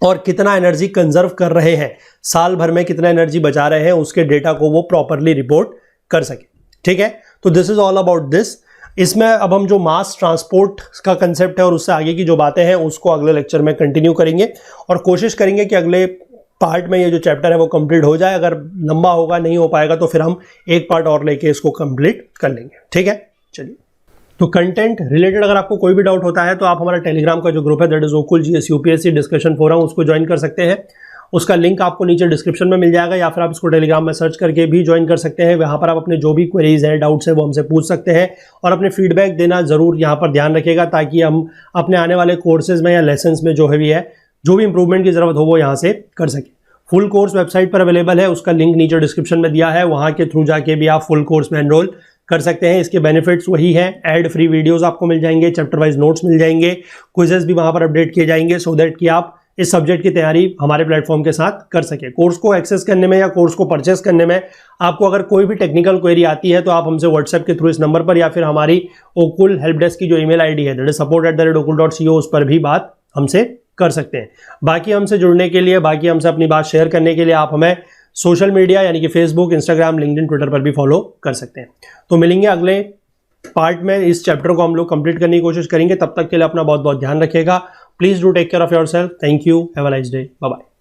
और कितना एनर्जी कंजर्व कर रहे हैं, साल भर में कितना एनर्जी बचा रहे हैं, उसके डेटा को वो प्रॉपरली रिपोर्ट कर सके। ठीक है, तो this is all about this. इसमें अब हम जो मास ट्रांसपोर्ट का कंसेप्ट है और उससे आगे की जो बातें हैं उसको अगले लेक्चर में कंटिन्यू करेंगे और कोशिश करेंगे कि अगले पार्ट में ये जो चैप्टर है वो कंप्लीट हो जाए। अगर लंबा होगा, नहीं हो पाएगा, तो फिर हम एक पार्ट और लेके इसको कंप्लीट कर लेंगे। ठीक है, चलिए। तो कंटेंट रिलेटेड अगर आपको कोई भी डाउट होता है तो आप हमारा टेलीग्राम का जो ग्रुप है दैट इज ओकुल जीएस यूपीएससी डिस्कशन फोरम, उसको ज्वाइन कर सकते हैं। उसका लिंक आपको नीचे डिस्क्रिप्शन में मिल जाएगा, या फिर आप इसको टेलीग्राम में सर्च करके भी ज्वाइन कर सकते हैं। वहाँ पर आप अपने जो भी क्वेरीज है, डाउट्स है, वो हमसे पूछ सकते हैं और अपने फीडबैक देना जरूर यहाँ पर ध्यान रखिएगा, ताकि हम अपने आने वाले कोर्सेज में या लेसन्स में जो भी इंप्रूवमेंट की जरूरत हो वो यहाँ से कर सकें। फुल कोर्स वेबसाइट पर अवेलेबल है, उसका लिंक नीचे डिस्क्रिप्शन में दिया है, वहाँ के थ्रू जाके भी आप फुल कोर्स में एनरोल कर सकते हैं। इसके बेनिफिट्स वही हैं, एड फ्री वीडियोस आपको मिल जाएंगे, चैप्टर वाइज नोट्स मिल जाएंगे, क्विजेस भी वहाँ पर अपडेट किए जाएंगे, सो दैट कि आप इस सब्जेक्ट की तैयारी हमारे प्लेटफॉर्म के साथ कर सके। कोर्स को एक्सेस करने में या कोर्स को परचेस करने में आपको अगर कोई भी टेक्निकल क्वेरी आती है तो आप हमसे व्हाट्सएप के थ्रू इस नंबर पर या फिर हमारी ओकुल हेल्प डेस्क की जो ईमेल आईडी है दैट इज support@okul.co, उस पर भी बात हमसे कर सकते हैं। बाकी हमसे जुड़ने के लिए, बाकी हमसे अपनी बात शेयर करने के लिए आप हमें सोशल मीडिया यानी कि फेसबुक, इंस्टाग्राम, लिंक्डइन, ट्विटर पर भी फॉलो कर सकते हैं। तो मिलेंगे अगले पार्ट में, इस चैप्टर को हम लोग कंप्लीट करने की कोशिश करेंगे। तब तक के लिए अपना बहुत बहुत ध्यान रखिएगा। Please do take care of yourself. Thank you, have a nice day, bye bye.